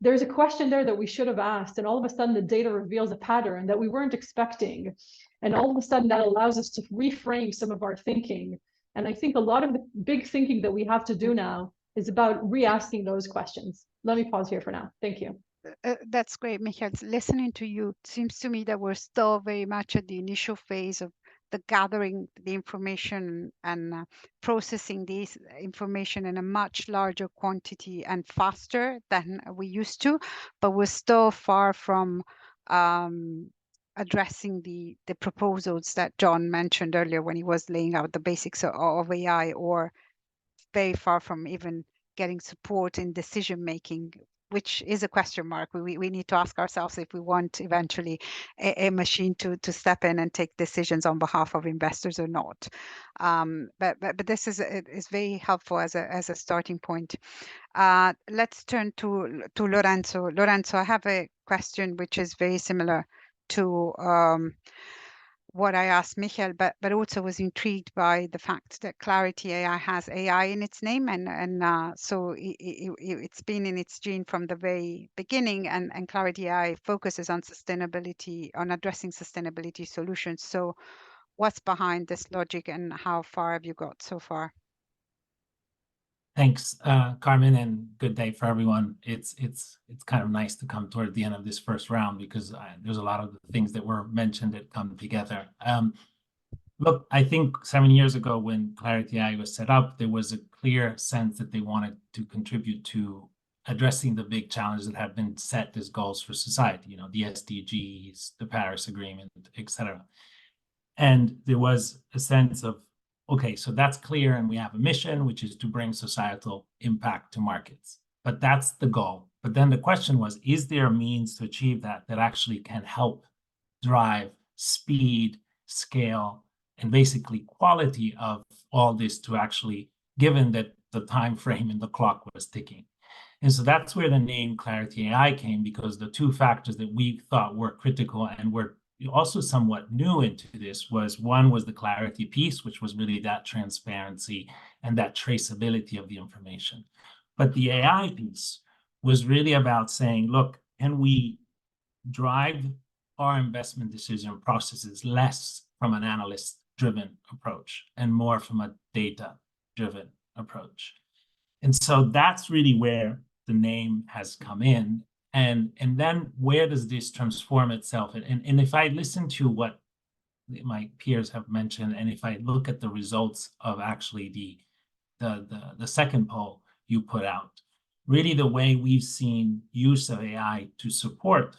there's a question there that we should have asked, and all of a sudden the data reveals a pattern that we weren't expecting. And all of a sudden that allows us to reframe some of our thinking. And I think a lot of the big thinking that we have to do now is about re-asking those questions. Let me pause here for now. Thank you. That's great, Michael. Listening to you, it seems to me that we're still very much at the initial phase of the gathering the information and processing this information in a much larger quantity and faster than we used to, but we're still far from addressing the proposals that John mentioned earlier when he was laying out the basics of AI, or very far from even getting support in decision making, which is a question mark. We need to ask ourselves if we want eventually a machine to step in and take decisions on behalf of investors or not. But this is very helpful as a starting point. Let's turn to Lorenzo. Lorenzo, I have a question which is very similar to what I asked Michael, but also was intrigued by the fact that Clarity AI has AI in its name, and so it's been in its gene from the very beginning, and Clarity AI focuses on sustainability, on addressing sustainability solutions. So what's behind this logic, and how far have you got so far? Thanks, Carmen, and good day for everyone. It's kind of nice to come toward the end of this first round because there's a lot of the things that were mentioned that come together. Look, I think 7 years ago when Clarity AI was set up, there was a clear sense that they wanted to contribute to addressing the big challenges that have been set as goals for society, you know, the SDGs, the Paris Agreement, etc. And there was a sense of, okay, so that's clear, and we have a mission, which is to bring societal impact to markets. But that's the goal. But then the question was, is there a means to achieve that actually can help drive speed, scale, and basically quality of all this to actually, given that the time frame and the clock was ticking? And so that's where the name Clarity AI came, because the two factors that we thought were critical and were also somewhat new into this was, one was the clarity piece, which was really that transparency and that traceability of the information. But the AI piece was really about saying, look, can we drive our investment decision processes less from an analyst-driven approach and more from a data-driven approach? And so that's really where the name has come in. And then where does this transform itself? And if I listen to what my peers have mentioned, and if I look at the results of actually the second poll you put out, really the way we've seen use of AI to support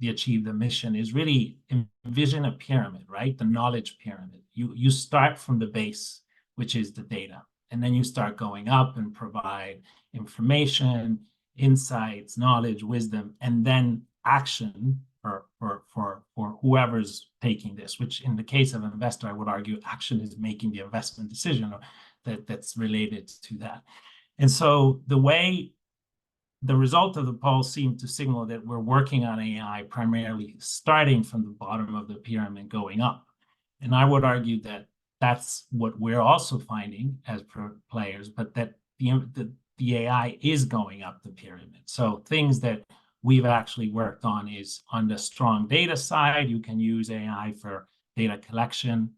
achieve the mission is really envision a pyramid, right? The knowledge pyramid. You start from the base, which is the data, and then you start going up and provide information, insights, knowledge, wisdom, and then action for whoever's taking this, which in the case of an investor, I would argue action is making the investment decision that's related to that. And so the result of the poll seemed to signal that we're working on AI primarily starting from the bottom of the pyramid going up. And I would argue that that's what we're also finding as players, but that the AI is going up the pyramid. So things that we've actually worked on is on the strong data side, you can use AI for data collection.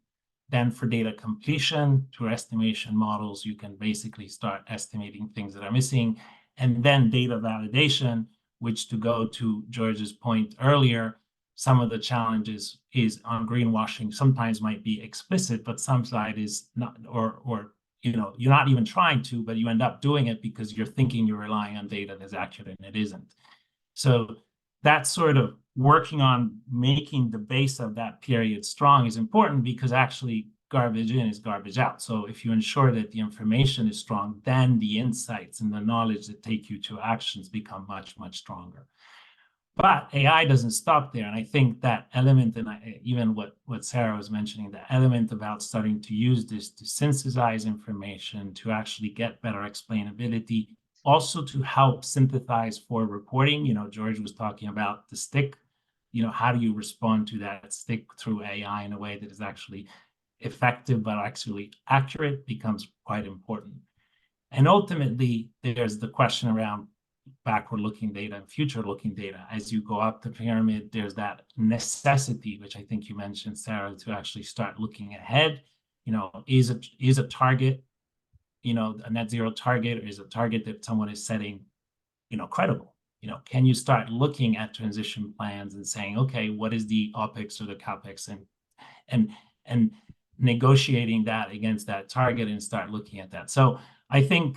Then for data completion, through estimation models, you can basically start estimating things that are missing. And then data validation, which, to go to George's point earlier, some of the challenges is on greenwashing sometimes might be explicit, but some side is not, or you know, you're not even trying to, but you end up doing it because you're thinking you're relying on data that's accurate and it isn't. So that sort of working on making the base of that period strong is important, because actually garbage in is garbage out. So if you ensure that the information is strong, then the insights and the knowledge that take you to actions become much, much stronger. But AI doesn't stop there. And I think that element, and even what Sarah was mentioning, the element about starting to use this to synthesize information, to actually get better explainability, also to help synthesize for reporting. You know, George was talking about the stick. You know, how do you respond to that stick through AI in a way that is actually effective but actually accurate becomes quite important. And ultimately, there's the question around backward-looking data and future-looking data. As you go up the pyramid, there's that necessity, which I think you mentioned, Sarah, to actually start looking ahead. You know, is a target, you know, a net zero target, or is a target that someone is setting, you know, credible? You know, can you start looking at transition plans and saying, okay, what is the OPEX or the CAPEX, and negotiating that against that target and start looking at that. So I think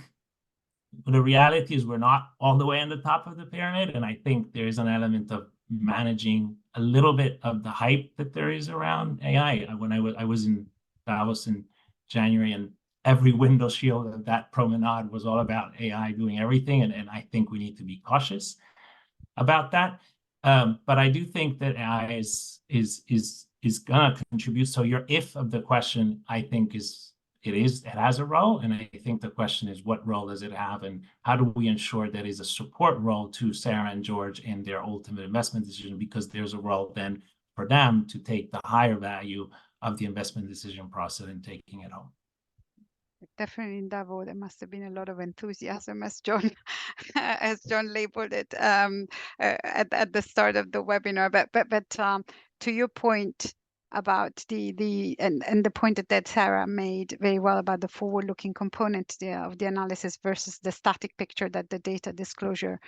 the reality is we're not all the way on the top of the pyramid, and I think there is an element of managing a little bit of the hype that there is around AI. When I was in Davos in January, and every window shield of that promenade was all about AI doing everything, and I think we need to be cautious about that. But I do think that AI is gonna contribute. So your if of the question, I think, it has a role, and I think the question is, what role does it have, and how do we ensure that is a support role to Sarah and George in their ultimate investment decision, because there's a role then for them to take the higher value of the investment decision process and taking it home. Definitely in Davos, there must have been a lot of enthusiasm, as John, as John labeled it at the start of the webinar. But to your point about the point that Sarah made very well about the forward-looking component of the analysis versus the static picture that the data disclosure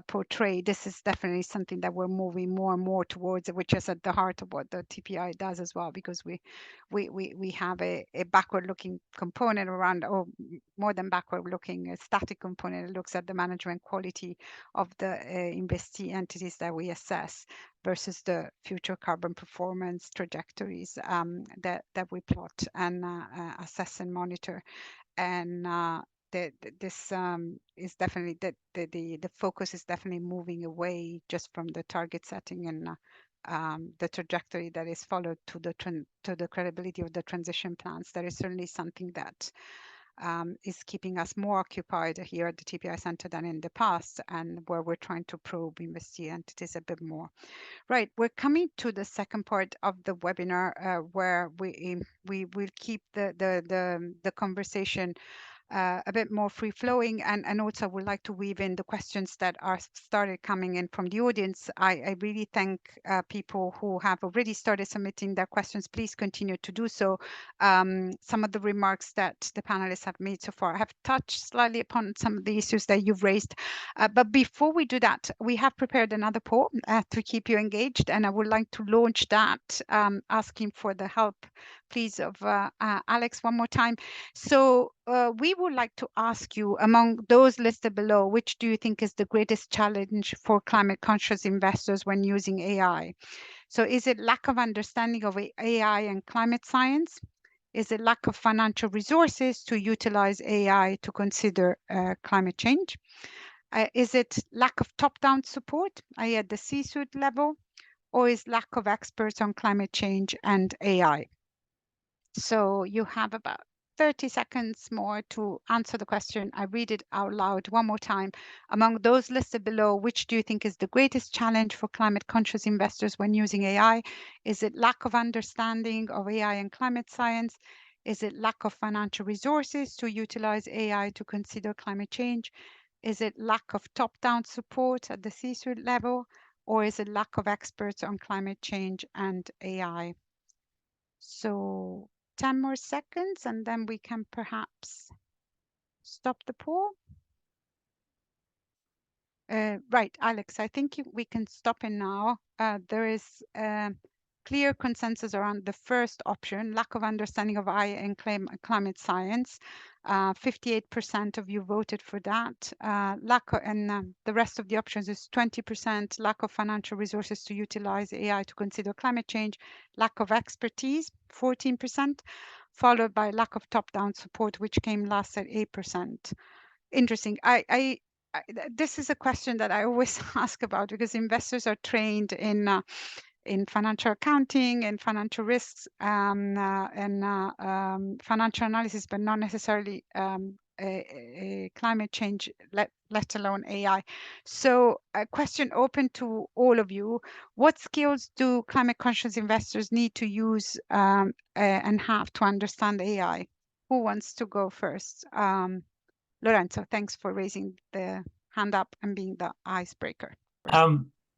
portray. This is definitely something that we're moving more and more towards, which is at the heart of what the TPI does as well, because we have a backward-looking component around, or more than backward-looking, a static component that looks at the management quality of the investee entities that we assess versus the future carbon performance trajectories that we plot and assess and monitor. And this is definitely the focus is definitely moving away just from the target setting and the trajectory that is followed to the credibility of the transition plans. That is certainly something that is keeping us more occupied here at the TPI Center than in the past, and where we're trying to probe investee entities a bit more. Right, we're coming to the second part of the webinar where we will keep the conversation a bit more free-flowing, and also would like to weave in the questions that are started coming in from the audience. I really thank people who have already started submitting their questions. Please continue to do so. Some of the remarks that the panelists have made so far have touched slightly upon some of the issues that you've raised. But before we do that, we have prepared another poll to keep you engaged, and I would like to launch that, asking for the help, please, of Alex one more time. So we would like to ask you, among those listed below, which do you think is the greatest challenge for climate conscious investors when using AI? So is it lack of understanding of AI and climate science? Is it lack of financial resources to utilize AI to consider climate change? Is it lack of top-down support, i.e. at the C-suite level? Or is lack of experts on climate change and AI? So you have about 30 seconds more to answer the question. I read it out loud one more time. Among those listed below, which do you think is the greatest challenge for climate conscious investors when using AI? Is it lack of understanding of AI and climate science? Is it lack of financial resources to utilize AI to consider climate change? Is it lack of top-down support at the C-suite level? Or is it lack of experts on climate change and AI? So 10 more seconds, and then we can perhaps stop the poll. Right, Alex, I think we can stop it now. There is clear consensus around the first option, lack of understanding of AI and climate science. 58% of you voted for that. The rest of the options is 20% lack of financial resources to utilize AI to consider climate change, lack of expertise, 14%, followed by lack of top-down support, which came last at 8%. Interesting. This is a question that I always ask about, because investors are trained in financial accounting and financial risks and financial analysis, but not necessarily a climate change, let alone AI. So a question open to all of you: what skills do climate conscious investors need to use and have to understand AI? Who wants to go first? Lorenzo, thanks for raising the hand up and being the icebreaker.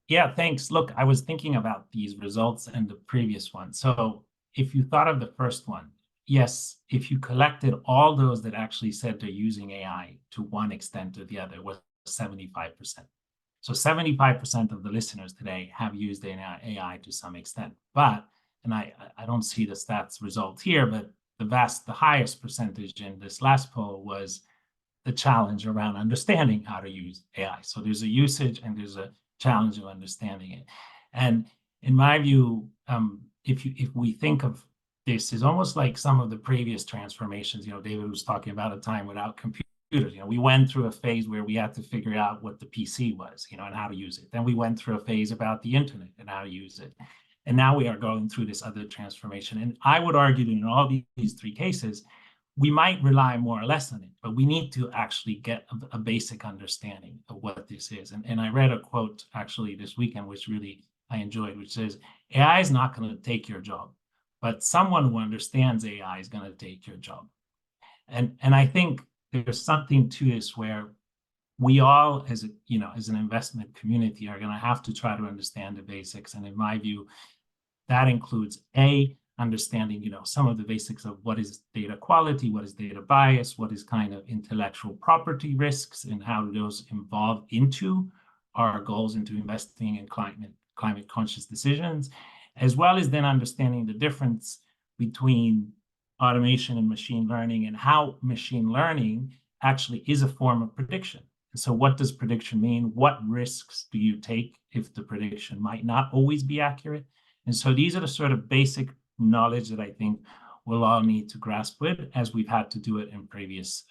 Yeah, thanks. Look, I was thinking about these results and the previous one. So if you thought of the first one, yes, if you collected all those that actually said they're using AI to one extent or the other, it was 75%. So 75% of the listeners today have used AI to some extent. But, and I don't see the stats results here, but the highest percentage in this last poll was the challenge around understanding how to use AI. So there's a usage and there's a challenge of understanding it. And in my view, if we think of this as almost like some of the previous transformations, David was talking about a time without computers. We went through a phase where we had to figure out what the PC was, and how to use it. Then we went through a phase about the internet and how to use it. And now we are going through this other transformation. And I would argue that in all these three cases, we might rely more or less on it, but we need to actually get a basic understanding of what this is. And I read a quote actually this weekend, which really I enjoyed, which says, AI is not going to take your job, but someone who understands AI is going to take your job. And I think there's something to this where we all, as an investment community, are going to have to try to understand the basics. And in my view, that includes understanding, some of the basics of what is data quality, what is data bias, what is kind of intellectual property risks, and how do those evolve into our goals into investing in climate conscious decisions, as well as then understanding the difference between automation and machine learning and how machine learning actually is a form of prediction. And so what does prediction mean? What risks do you take if the prediction might not always be accurate? And so these are the sort of basic knowledge that I think we'll all need to grasp with, as we've had to do it in previous,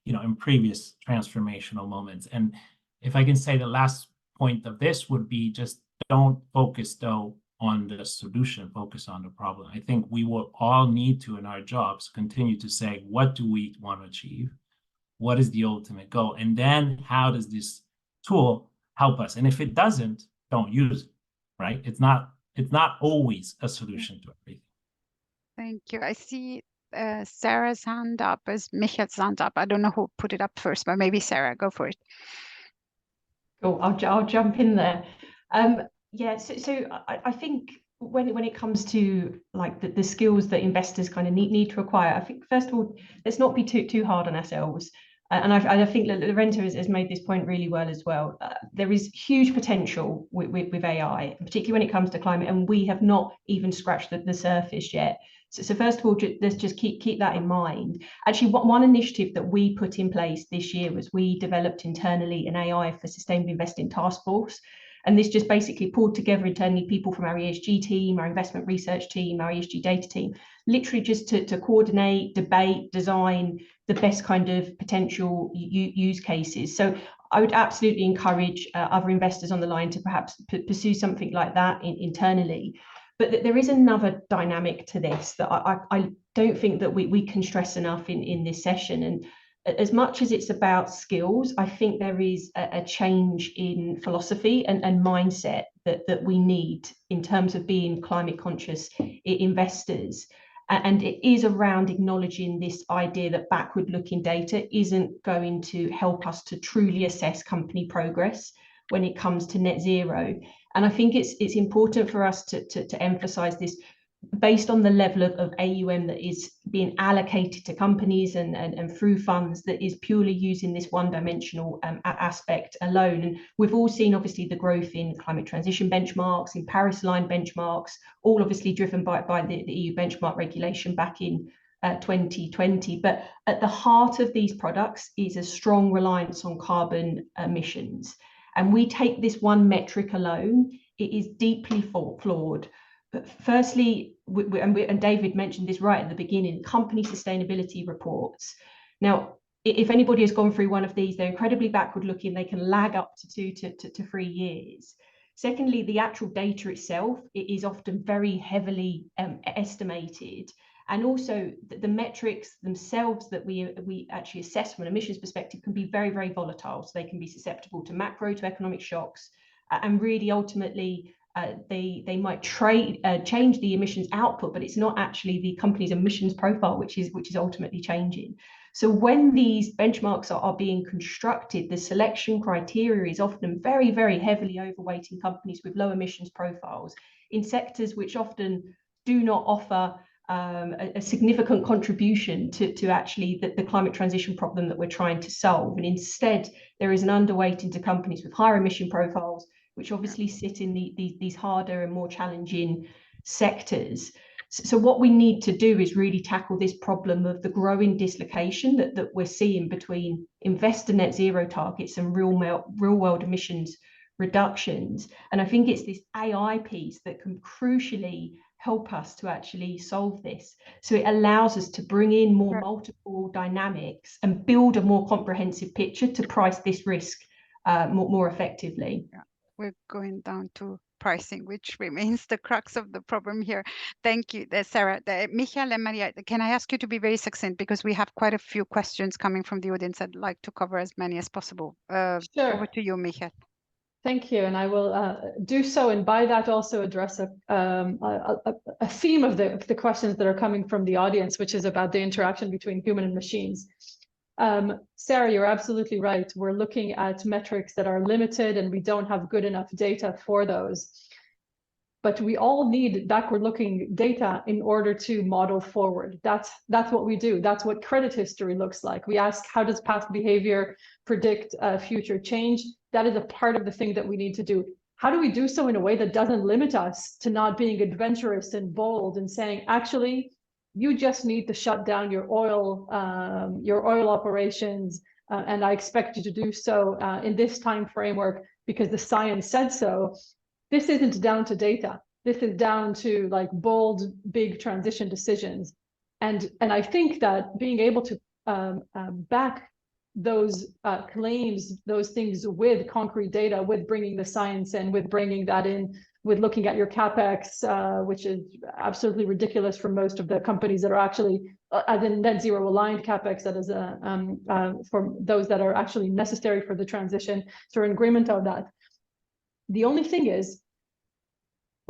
in previous transformational moments. And if I can say the last point of this would be just don't focus though on the solution, focus on the problem. I think we will all need to, in our jobs, continue to say, what do we want to achieve? What is the ultimate goal? And then how does this tool help us? And if it doesn't, don't use it, right? It's not always a solution to everything. Thank you. I see Sarah's hand up as Michel's hand up. I don't know who put it up first, but maybe Sarah, go for it. Cool, I'll jump in there. Yeah, so I think when it comes to like the skills that investors kind of need to acquire, I think first of all, let's not be too hard on ourselves. And I think that Lorenzo has made this point really well as well. There is huge potential with AI, particularly when it comes to climate, and we have not even scratched the surface yet. So first of all, let's just keep that in mind. Actually, one initiative that we put in place this year was we developed internally an AI for Sustainable Investing task force. And this just basically pulled together internally people from our ESG team, our investment research team, our ESG data team, literally just to coordinate, debate, design the best kind of potential use cases. So I would absolutely encourage other investors on the line to perhaps pursue something like that internally. But there is another dynamic to this that I don't think that we can stress enough in this session. And as much as it's about skills, I think there is a change in philosophy and mindset that we need in terms of being climate conscious investors. And it is around acknowledging this idea that backward looking data isn't going to help us to truly assess company progress when it comes to net zero. And I think it's important for us to emphasize this based on the level of AUM that is being allocated to companies and through funds that is purely using this one-dimensional aspect alone. And we've all seen obviously the growth in climate transition benchmarks, in Paris-aligned benchmarks, all obviously driven by the EU benchmark regulation back in 2020. But at the heart of these products is a strong reliance on carbon emissions. And we take this one metric alone, it is deeply flawed. But firstly, and David mentioned this right at the beginning, company sustainability reports. Now, if anybody has gone through one of these, they're incredibly backward looking. They can lag up to 2 to 3 years. Secondly, the actual data itself is often very heavily estimated. And also the metrics themselves that we actually assess from an emissions perspective can be very, very volatile. So they can be susceptible to macro, to economic shocks, and really ultimately, they might change the emissions output, but it's not actually the company's emissions profile which is ultimately changing. So when these benchmarks are being constructed, the selection criteria is often very, very heavily overweighting companies with low emissions profiles in sectors which often do not offer a significant contribution to actually the climate transition problem that we're trying to solve. And instead, there is an underweight into companies with higher emission profiles, which obviously sit in these harder and more challenging sectors. So what we need to do is really tackle this problem of the growing dislocation that we're seeing between investor net zero targets and real world emissions reductions. And I think it's this AI piece that can crucially help us to actually solve this. So it allows us to bring in more multiple dynamics and build a more comprehensive picture to price this risk more effectively. Yeah. We're going down to pricing, which remains the crux of the problem here. Thank you, Sarah. Michael and Maria, can I ask you to be very succinct, because we have quite a few questions coming from the audience. I'd like to cover as many as possible. Sure. Over to you, Michael. Thank you, and I will do so, and by that also address a theme of the questions that are coming from the audience, which is about the interaction between human and machines. Sarah, you're absolutely right. We're looking at metrics that are limited, and we don't have good enough data for those. But we all need backward-looking data in order to model forward. That's what we do. That's what credit history looks like. We ask, how does past behavior predict future change? That is a part of the thing that we need to do. How do we do so in a way that doesn't limit us to not being adventurous and bold and saying, actually, you just need to shut down your oil operations, and I expect you to do so in this time framework because the science said so. This isn't down to data. This is down to like bold, big transition decisions. And I think that being able to back those claims, those things with concrete data, with bringing the science in, with bringing that in, with looking at your CapEx, which is absolutely ridiculous for most of the companies that are actually, as in net zero aligned CapEx, that is for those that are actually necessary for the transition. So we're in agreement on that. The only thing is,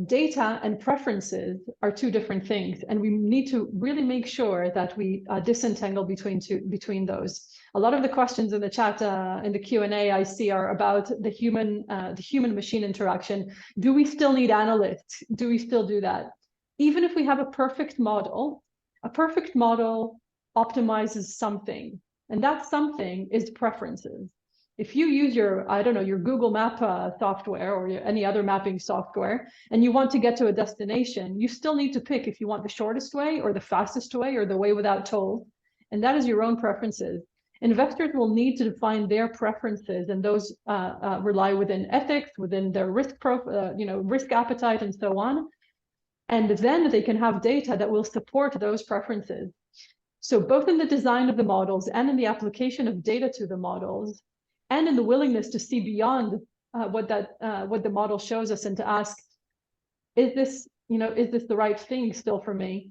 data and preferences are two different things, and we need to really make sure that we disentangle between those. A lot of the questions in the chat, in the Q&A I see are about the human-machine interaction. Do we still need analysts? Do we still do that? Even if we have a perfect model optimizes something, and that something is preferences. If you use your, I don't know, your Google Map software or any other mapping software, and you want to get to a destination, you still need to pick if you want the shortest way or the fastest way or the way without tolls. And that is your own preferences. Investors will need to define their preferences, and those rely within ethics, within their risk appetite, and so on. And then they can have data that will support those preferences. So both in the design of the models and in the application of data to the models, and in the willingness to see beyond what the model shows us, and to ask, is this the right thing still for me?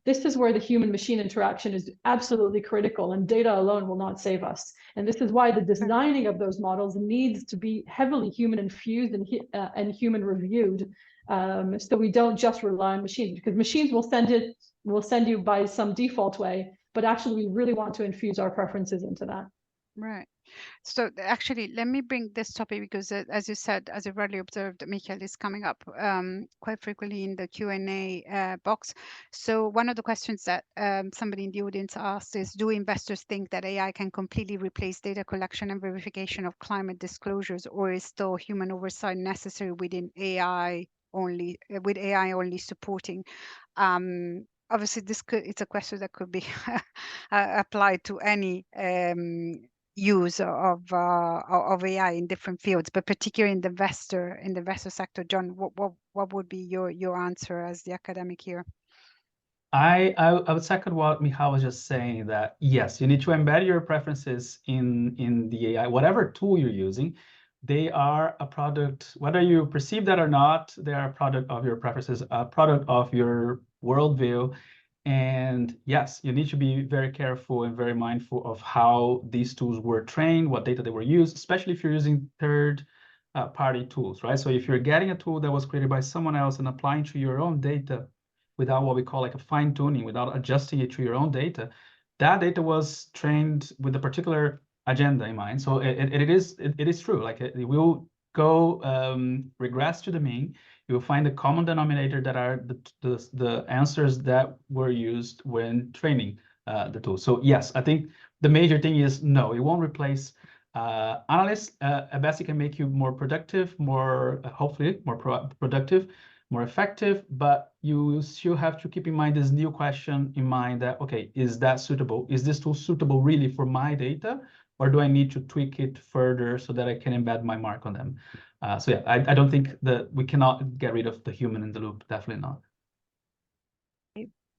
This is where the human-machine interaction is absolutely critical, and data alone will not save us. And this is why the designing of those models needs to be heavily human-infused and human-reviewed, so we don't just rely on machines, because machines will send you by some default way, but actually we really want to infuse our preferences into that. Right. So actually, let me bring this topic, because as you said, as you rightly observed, Michael, is coming up quite frequently in the Q&A box. So one of the questions that somebody in the audience asked is, do investors think that AI can completely replace data collection and verification of climate disclosures, or is still human oversight necessary within AI only, with AI only supporting? Obviously, it's a question that could be applied to any use of AI in different fields, but particularly in the investor sector. John, what would be your answer as the academic here? I would second what Michal was just saying, that yes, you need to embed your preferences in the AI, whatever tool you're using. They are a product, whether you perceive that or not, they are a product of your preferences, a product of your worldview. And yes, you need to be very careful and very mindful of how these tools were trained, what data they were used, especially if you're using third-party tools, right? So if you're getting a tool that was created by someone else and applying to your own data without what we call like a fine-tuning, without adjusting it to your own data, that data was trained with a particular agenda in mind. So it is true. Like it will go regress to the mean. You will find the common denominator that are the answers that were used when training the tool. So yes, I think the major thing is no, it won't replace analysts. At best, it can make you more productive, more hopefully more productive, more effective, but you still have to keep in mind this new question in mind that, okay, is that suitable? Is this tool suitable really for my data? Or do I need to tweak it further so that I can embed my mark on them? So yeah, I don't think that we cannot get rid of the human in the loop, definitely not.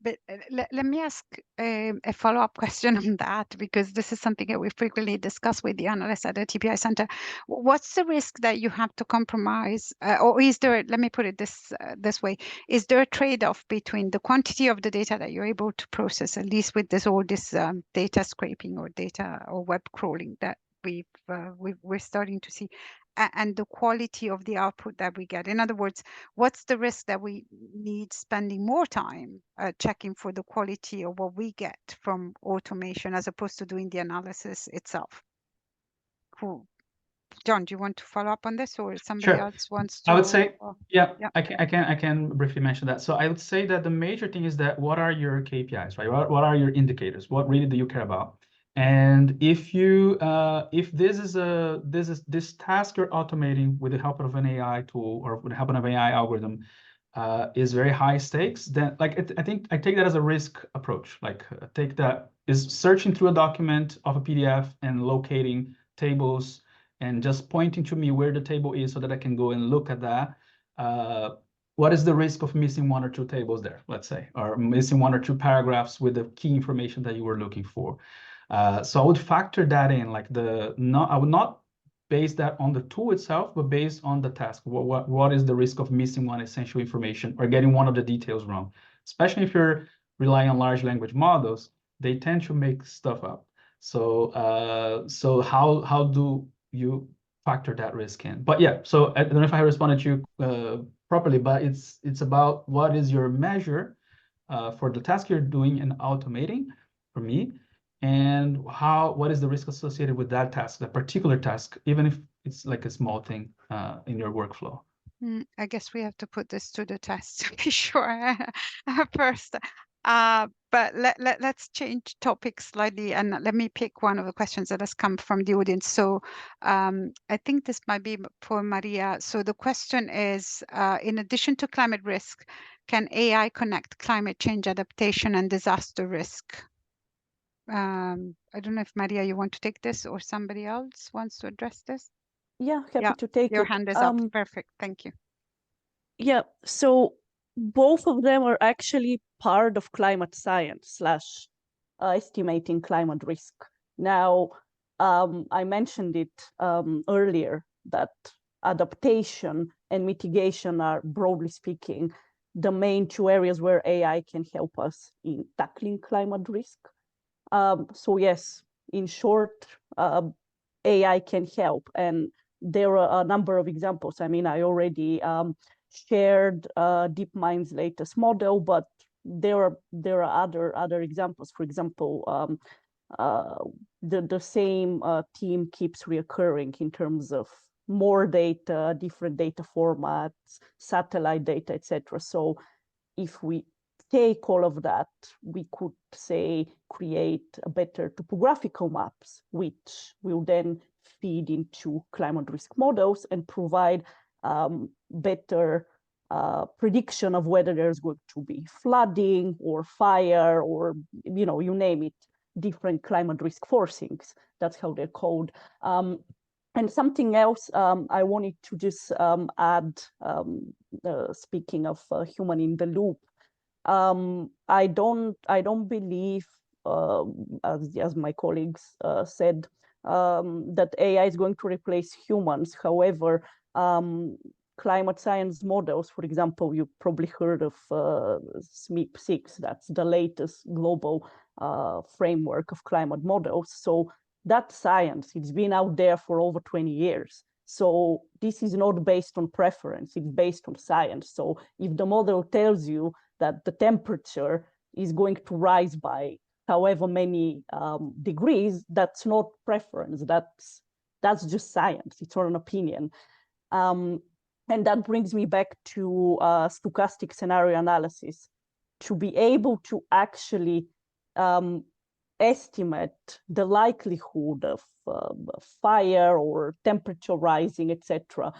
But let me ask a follow-up question on that, because this is something that we frequently discuss with the analysts at the TPI Center. What's the risk that you have to compromise, or is there, let me put it this way, is there a trade-off between the quantity of the data that you're able to process, at least with all this data scraping or data or web crawling that we're starting to see, and the quality of the output that we get? In other words, what's the risk that we need spending more time checking for the quality of what we get from automation as opposed to doing the analysis itself? Cool. John, do you want to follow up on this, or somebody else wants to? I would say, yeah, I can briefly mention that. So I would say that the major thing is that what are your KPIs, right? What are your indicators? What really do you care about? And if you if this task you're automating with the help of an AI tool or with the help of an AI algorithm is very high stakes, then like I think I take that as a risk approach. Like take that is searching through a document of a PDF and locating tables and just pointing to me where the table is so that I can go and look at that. What is the risk of missing one or two tables there, let's say, or missing one or two paragraphs with the key information that you were looking for? So I would factor that in, like I would not base that on the tool itself, but based on the task. What is the risk of missing one essential information or getting one of the details wrong? Especially if you're relying on large language models, they tend to make stuff up. So so how do you factor that risk in? But yeah, so I don't know if I responded to you properly, but it's about what is your measure for the task you're doing and automating for me, and what is the risk associated with that task, that particular task, even if it's like a small thing in your workflow. I guess we have to put this to the test to be sure first. But let's change topics slightly, and let me pick one of the questions that has come from the audience. So I think this might be for Maria. So the question is, in addition to climate risk, can AI connect climate change adaptation and disaster risk? I don't know if Maria, you want to take this, or somebody else wants to address this? Yeah, happy to take your it. hand is up. Perfect, thank you. Yeah, so both of them are actually part of climate science / estimating climate risk. Now, I mentioned it earlier that adaptation and mitigation are, broadly speaking, the main two areas where AI can help us in tackling climate risk. So yes, in short, AI can help, and there are a number of examples. I mean, I already shared DeepMind's latest model, but there are other examples. For example, the same theme keeps reoccurring in terms of more data, different data formats, satellite data, etc. So if we take all of that, we could say create a better topographical maps, which will then feed into climate risk models and provide better prediction of whether there's going to be flooding or fire or, you name it, different climate risk forcings. That's how they're called. And something else I wanted to just add, speaking of human in the loop, I don't believe, as my colleagues said, that AI is going to replace humans. However, climate science models, for example, you probably heard of SMIP6, that's the latest global framework of climate models. So that science, it's been out there for over 20 years. So this is not based on preference, it's based on science. So if the model tells you that the temperature is going to rise by however many degrees, that's not preference. That's just science. It's not an opinion. And that brings me back to stochastic scenario analysis. To be able to actually estimate the likelihood of fire or temperature rising, etc.,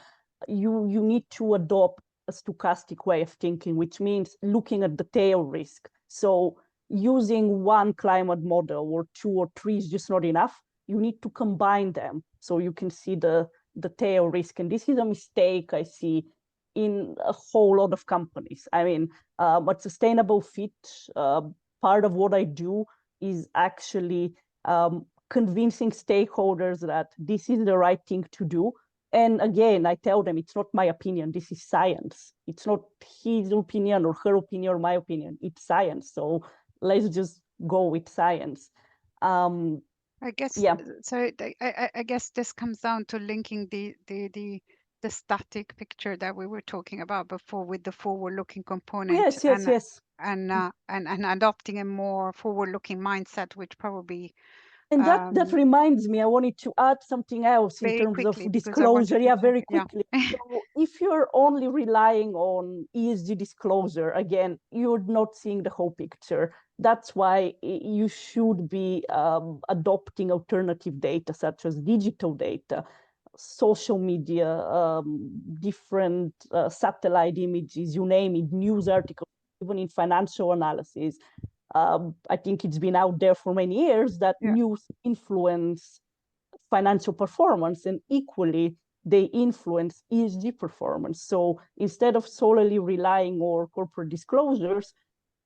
you need to adopt a stochastic way of thinking, which means looking at the tail risk. So using one climate model or two or three is just not enough. You need to combine them so you can see the tail risk. And this is a mistake I see in a whole lot of companies. I mean, at Sustainable Fit, part of what I do is actually convincing stakeholders that this is the right thing to do. And again, I tell them it's not my opinion, this is science. It's not his opinion or her opinion or my opinion, it's science. So let's just go with science. I guess, yeah. So I guess this comes down to linking the static picture that we were talking about before with the forward-looking component. Yes. And adopting a more forward-looking mindset, which probably. And that reminds me, I wanted to add something else in terms of disclosure. Yeah, very quickly. So if you're only relying on ESG disclosure, again, you're not seeing the whole picture. That's why you should be adopting alternative data, such as digital data, social media, different satellite images, you name it, news articles, even in financial analysis. I think it's been out there for many years that news influence financial performance, and equally they influence ESG performance. So instead of solely relying on corporate disclosures,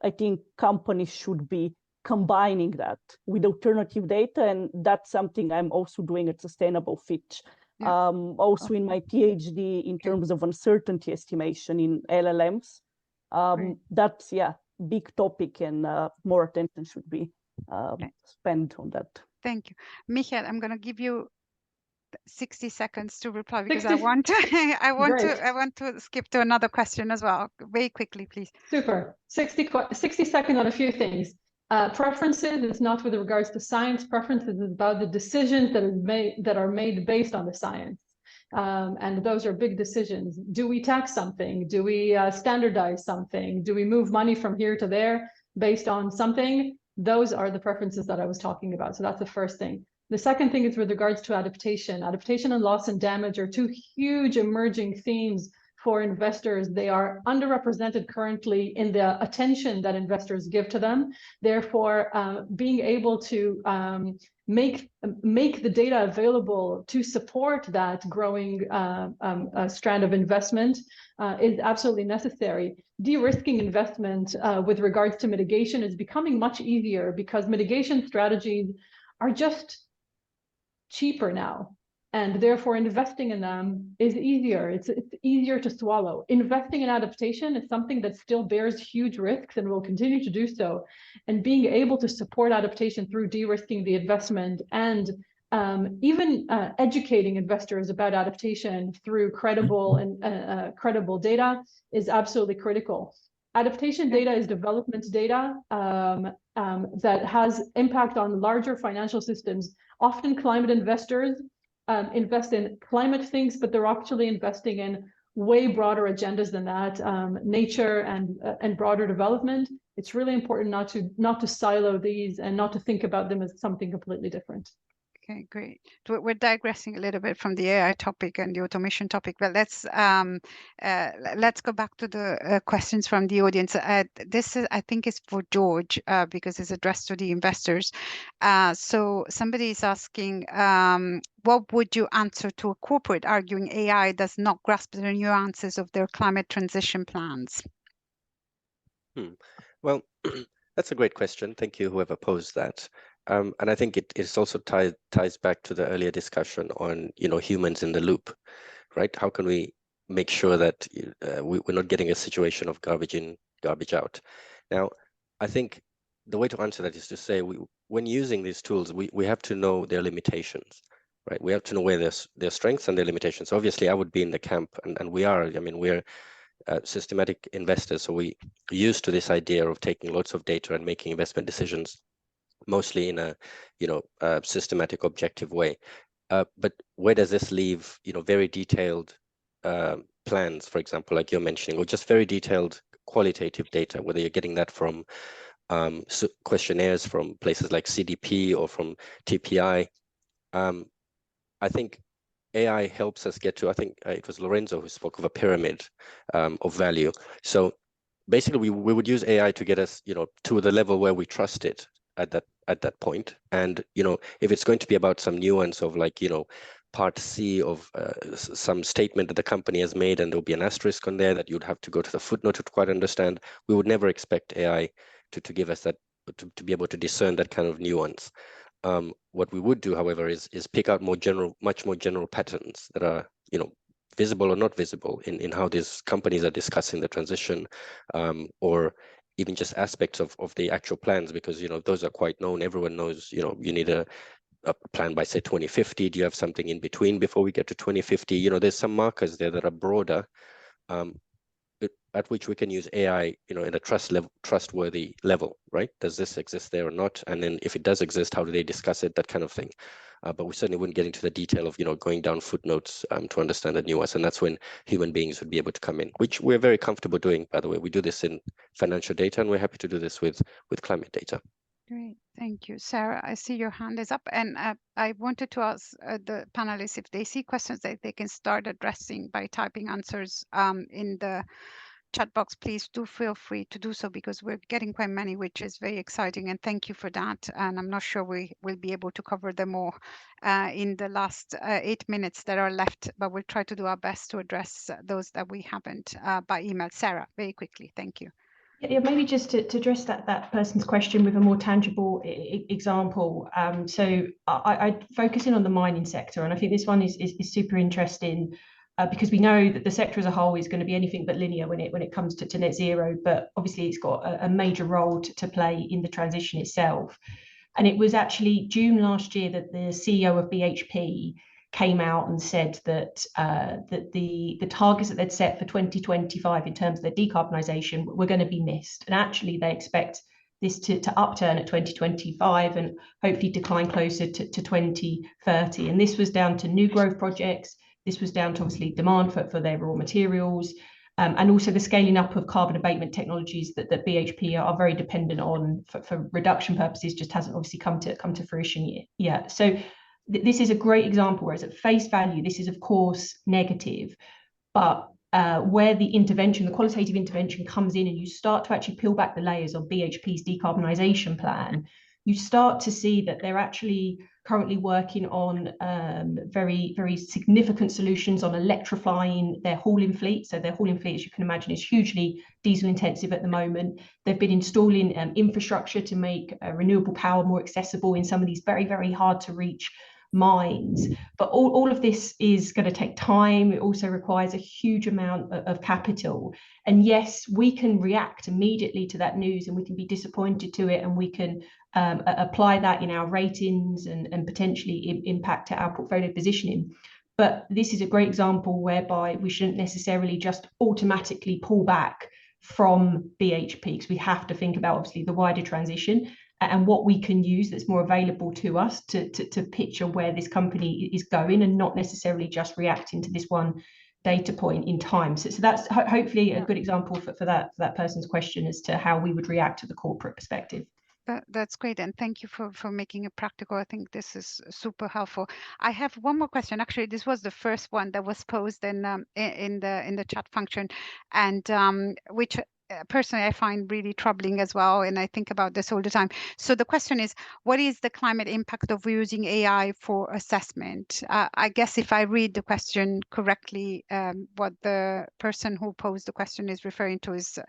I think companies should be combining that with alternative data, and that's something I'm also doing at Sustainable Fit. Also in my PhD in terms of uncertainty estimation in LLMs. That's big topic, and more attention should be spent on that. Thank you. Michael, I'm going to give you 60 seconds to reply because I want to skip to another question as well. Very quickly, please. Super. 60 seconds on a few things. Preferences is not with regards to science. Preferences is about the decisions that are made based on the science. And those are big decisions. Do we tax something? Do we standardize something? Do we move money from here to there based on something? Those are the preferences that I was talking about. So that's the first thing. The second thing is with regards to adaptation. Adaptation and loss and damage are two huge emerging themes for investors. They are underrepresented currently in the attention that investors give to them. Therefore, being able to make the data available to support that growing strand of investment is absolutely necessary. De-risking investment with regards to mitigation is becoming much easier because mitigation strategies are just cheaper now, and therefore investing in them is easier. It's easier to swallow. Investing in adaptation is something that still bears huge risks and will continue to do so. And being able to support adaptation through de-risking the investment and even educating investors about adaptation through credible and credible data is absolutely critical. Adaptation data is development data that has impact on larger financial systems. Often climate investors invest in climate things, but they're actually investing in way broader agendas than that, nature and broader development. It's really important not to silo these and not to think about them as something completely different. Okay, great. We're digressing a little bit from the AI topic and the automation topic, but let's go back to the questions from the audience. This is, I think, is for George because it's addressed to the investors. So somebody is asking, what would you answer to a corporate arguing AI does not grasp the nuances of their climate transition plans? Well, that's a great question. Thank you, whoever posed that. And I think it also ties back to the earlier discussion on, humans in the loop, right? How can we make sure that we're not getting a situation of garbage in, garbage out? Now, I think the way to answer that is to say, when using these tools, we have to know their limitations, right? We have to know where their strengths and their limitations. Obviously, I would be in the camp, and we are. I mean, we're systematic investors, so we used to this idea of taking lots of data and making investment decisions mostly in a, systematic, objective way. But where does this leave, very detailed plans, for example, like you're mentioning, or just very detailed qualitative data, whether you're getting that from questionnaires from places like CDP or from TPI. I think AI helps us get to, I think it was Lorenzo who spoke of a pyramid of value. So basically we would use AI to get us, to the level where we trust it at that point. And, if it's going to be about some nuance of like, part C of some statement that the company has made, and there'll be an asterisk on there that you'd have to go to the footnote to quite understand, we would never expect AI to give us that, to be able to discern that kind of nuance. What we would do, however, is pick out much more general patterns that are, visible or not visible in how these companies are discussing the transition, or even just aspects of the actual plans, because, those are quite known. Everyone knows, you need a plan by, say, 2050. Do you have something in between before we get to 2050? There's some markers there that are broader, at which we can use AI, in a trustworthy level, right? Does this exist there or not? And then if it does exist, how do they discuss it? That kind of thing. But we certainly wouldn't get into the detail of, going down footnotes to understand the nuance. And that's when human beings would be able to come in, which we're very comfortable doing, by the way. We do this in financial data, and we're happy to do this with climate data. Great, thank you. Sarah, I see your hand is up, and I wanted to ask the panelists if they see questions that they can start addressing by typing answers in the chat box. Please do feel free to do so, because we're getting quite many, which is very exciting, and thank you for that. And I'm not sure we will be able to cover them all in the last 8 minutes that are left, but we'll try to do our best to address those that we haven't by email. Sarah, very quickly, thank you. Yeah, maybe just to address that person's question with a more tangible example. So I focus in on the mining sector, and I think this one is super interesting because we know that the sector as a whole is going to be anything but linear when it comes to net zero, but obviously it's got a major role to play in the transition itself. And it was actually June last year that the CEO of BHP came out and said that the targets that they'd set for 2025 in terms of their decarbonisation were going to be missed. And actually they expect this to upturn at 2025 and hopefully decline closer to 2030. And this was down to new growth projects. This was down to obviously demand for their raw materials, and also the scaling up of carbon abatement technologies that BHP are very dependent on for reduction purposes just hasn't obviously come to fruition yet. So this is a great example, whereas at face value, this is of course negative, but where the intervention, the qualitative intervention comes in and you start to actually peel back the layers of BHP's decarbonisation plan, you start to see that they're actually currently working on very, very significant solutions on electrifying their hauling fleet. So their hauling fleet, as you can imagine, is hugely diesel intensive at the moment. They've been installing infrastructure to make renewable power more accessible in some of these very, very hard to reach mines. But all of this is going to take time. It also requires a huge amount of capital. And yes, we can react immediately to that news and we can be disappointed to it, and we can apply that in our ratings and potentially impact our portfolio positioning. But this is a great example whereby we shouldn't necessarily just automatically pull back from BHP, because we have to think about obviously the wider transition and what we can use that's more available to us to picture where this company is going, and not necessarily just reacting to this one data point in time. So that's hopefully a good example for that person's question as to how we would react to the corporate perspective. That's great, and thank you for making it practical. I think this is super helpful. I have one more question. Actually, this was the first one that was posed in the chat function, and which personally I find really troubling as well, and I think about this all the time. So the question is, what is the climate impact of using AI for assessment? I guess if I read the question correctly, what the person who posed the question is referring to is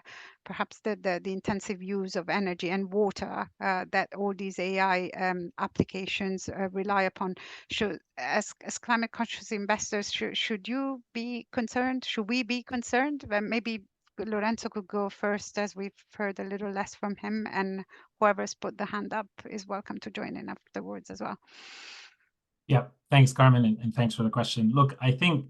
perhaps the intensive use of energy and water that all these AI applications rely upon. As climate conscious investors, should you be concerned? Should we be concerned? Maybe Lorenzo could go first, as we've heard a little less from him, and whoever's put the hand up is welcome to join in afterwards as well. Yeah, thanks, Carmen, and thanks for the question. Look, I think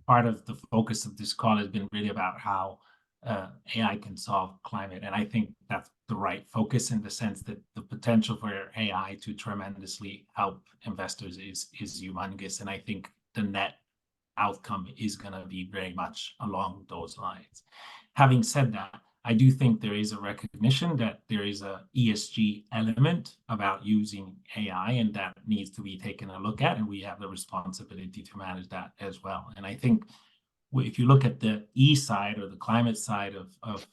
part of the focus of this call has been really about how AI can solve climate. And I think that's the right focus, in the sense that the potential for AI to tremendously help investors is humongous. And I think the net outcome is going to be very much along those lines. Having said that, I do think there is a recognition that there is a ESG element about using AI, and that needs to be taken a look at, and we have the responsibility to manage that as well. And I think if you look at the E side, or the climate side of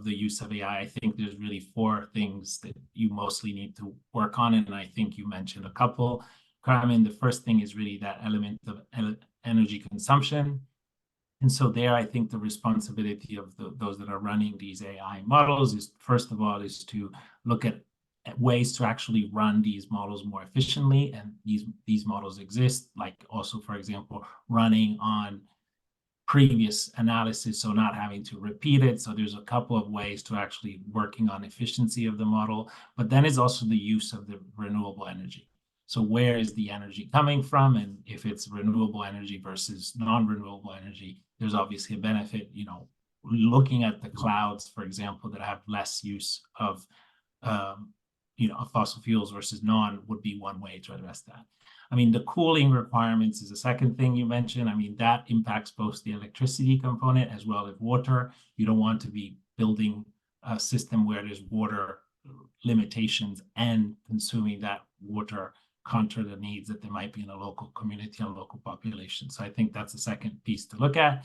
the use of AI, I think there's really 4 things that you mostly need to work on, and I think you mentioned a couple. Carmen, the first thing is really that element of energy consumption. And so there, I think the responsibility of those that are running these AI models is, first of all, is to look at ways to actually run these models more efficiently. And these models exist, like also, for example, running on previous analysis, so not having to repeat it. So there's a couple of ways to actually working on efficiency of the model. But then is also the use of the renewable energy. So where is the energy coming from? And if it's renewable energy versus non-renewable energy, there's obviously a benefit, looking at the clouds, for example, that have less use of, of fossil fuels versus non would be one way to address that. I mean, the cooling requirements is a second thing you mentioned. I mean, that impacts both the electricity component as well as water. You don't want to be building a system where there's water limitations and consuming that water contra the needs that there might be in a local community and local population. So I think that's the second piece to look at.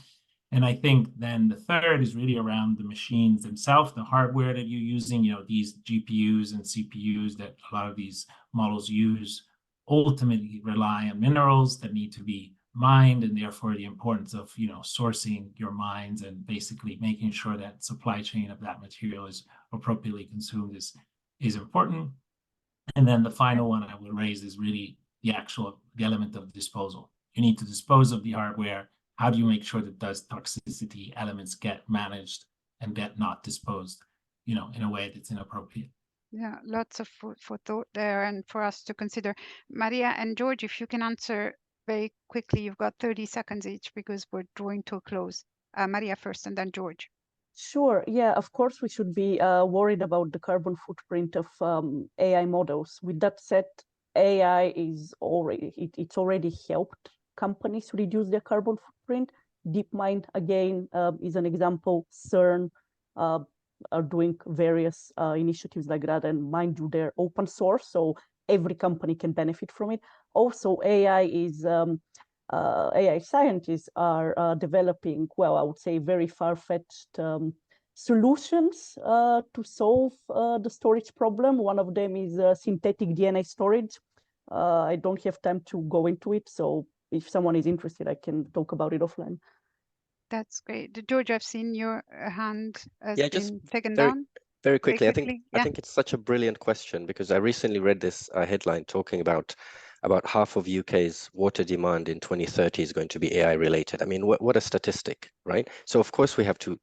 And I think then the third is really around the machines themselves, the hardware that you're using, these GPUs and CPUs that a lot of these models use ultimately rely on minerals that need to be mined, and therefore the importance of sourcing your mines and basically making sure that supply chain of that material is appropriately consumed is important. And then the final one I will raise is really the element of disposal. You need to dispose of the hardware. How do you make sure that those toxicity elements get managed and get not disposed, in a way that's inappropriate? Yeah, lots of food for thought there, and for us to consider. Maria and George, if you can answer very quickly, you've got 30 seconds each because we're drawing to a close. Maria first, and then George. Sure. Yeah, of course, we should be worried about the carbon footprint of AI models. With that said, AI is it's already helped companies reduce their carbon footprint. DeepMind, again, is an example. CERN are doing various initiatives like that. And mind you, they're open source, so every company can benefit from it. Also, AI scientists are developing, well, I would say very far-fetched solutions to solve the storage problem. One of them is synthetic DNA storage. I don't have time to go into it, so if someone is interested, I can talk about it offline. That's great. George, I've seen your hand has been taken very, down. Very quickly, I think it's such a brilliant question, because I recently read this headline talking about half of UK's water demand in 2030 is going to be AI related. I mean, what a statistic, right? So of course we have to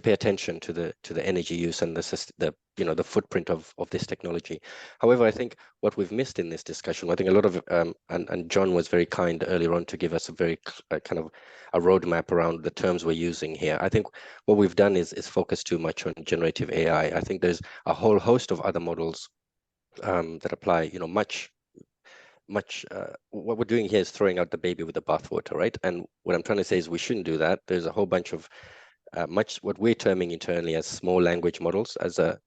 pay attention to the energy use and the footprint of this technology. However, I think what we've missed in this discussion, I think a lot of and John was very kind earlier on to give us a very kind of a roadmap around the terms we're using here. I think what we've done is focus too much on generative AI. I think there's a whole host of other models that apply, what we're doing here is throwing out the baby with the bathwater, right? And what I'm trying to say is we shouldn't do that. There's a whole bunch of what we're terming internally as small language models, as a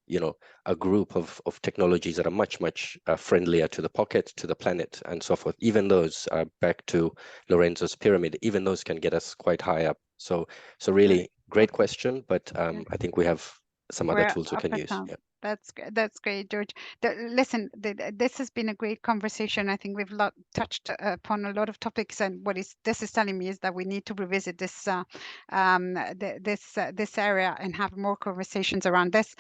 group of technologies that are much friendlier to the pocket, to the planet, and so forth. Even those, back to Lorenzo's pyramid, even those can get us quite high up. So really great question, but I think we have some other tools we can use. Yeah. That's great, George. Listen, this has been a great conversation. I think we've touched upon a lot of topics, and this is telling me is that we need to revisit this this area and have more conversations around this.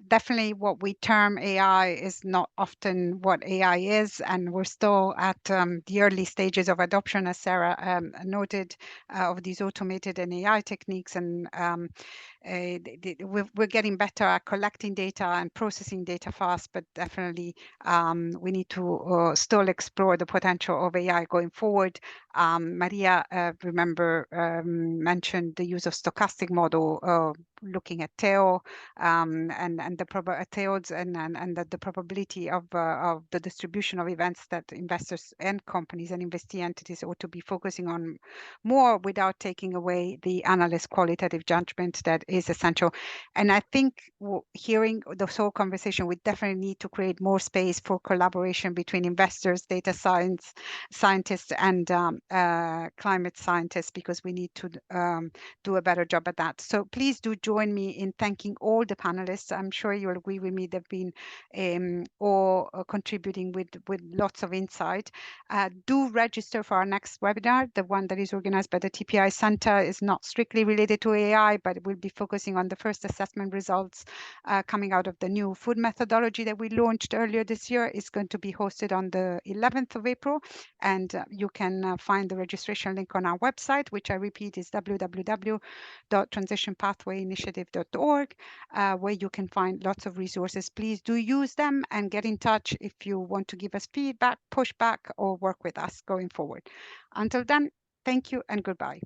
Definitely, what we term AI is not often what AI is, and we're still at the early stages of adoption, as Sarah noted, of these automated and AI techniques, and we're getting better at collecting data and processing data fast, but definitely we need to still explore the potential of AI going forward. Maria, remember, mentioned the use of stochastic model, looking at tail and the tails and the probability of the distribution of events that investors and companies and investee entities ought to be focusing on more without taking away the analyst qualitative judgment that is essential. And I think hearing the whole conversation, we definitely need to create more space for collaboration between investors, data scientists, and climate scientists, because we need to do a better job at that. So please do join me in thanking all the panelists. I'm sure you'll agree with me. They've been all contributing with lots of insight. Do register for our next webinar. The one that is organized by the TPI Center is not strictly related to AI, but it will be focusing on the first assessment results coming out of the new food methodology that we launched earlier this year. It's going to be hosted on the 11th of April, and you can find the registration link on our website, which I repeat is www.transitionpathwayinitiative.org, where you can find lots of resources. Please do use them and get in touch if you want to give us feedback, pushback, or work with us going forward. Until then, thank you and goodbye.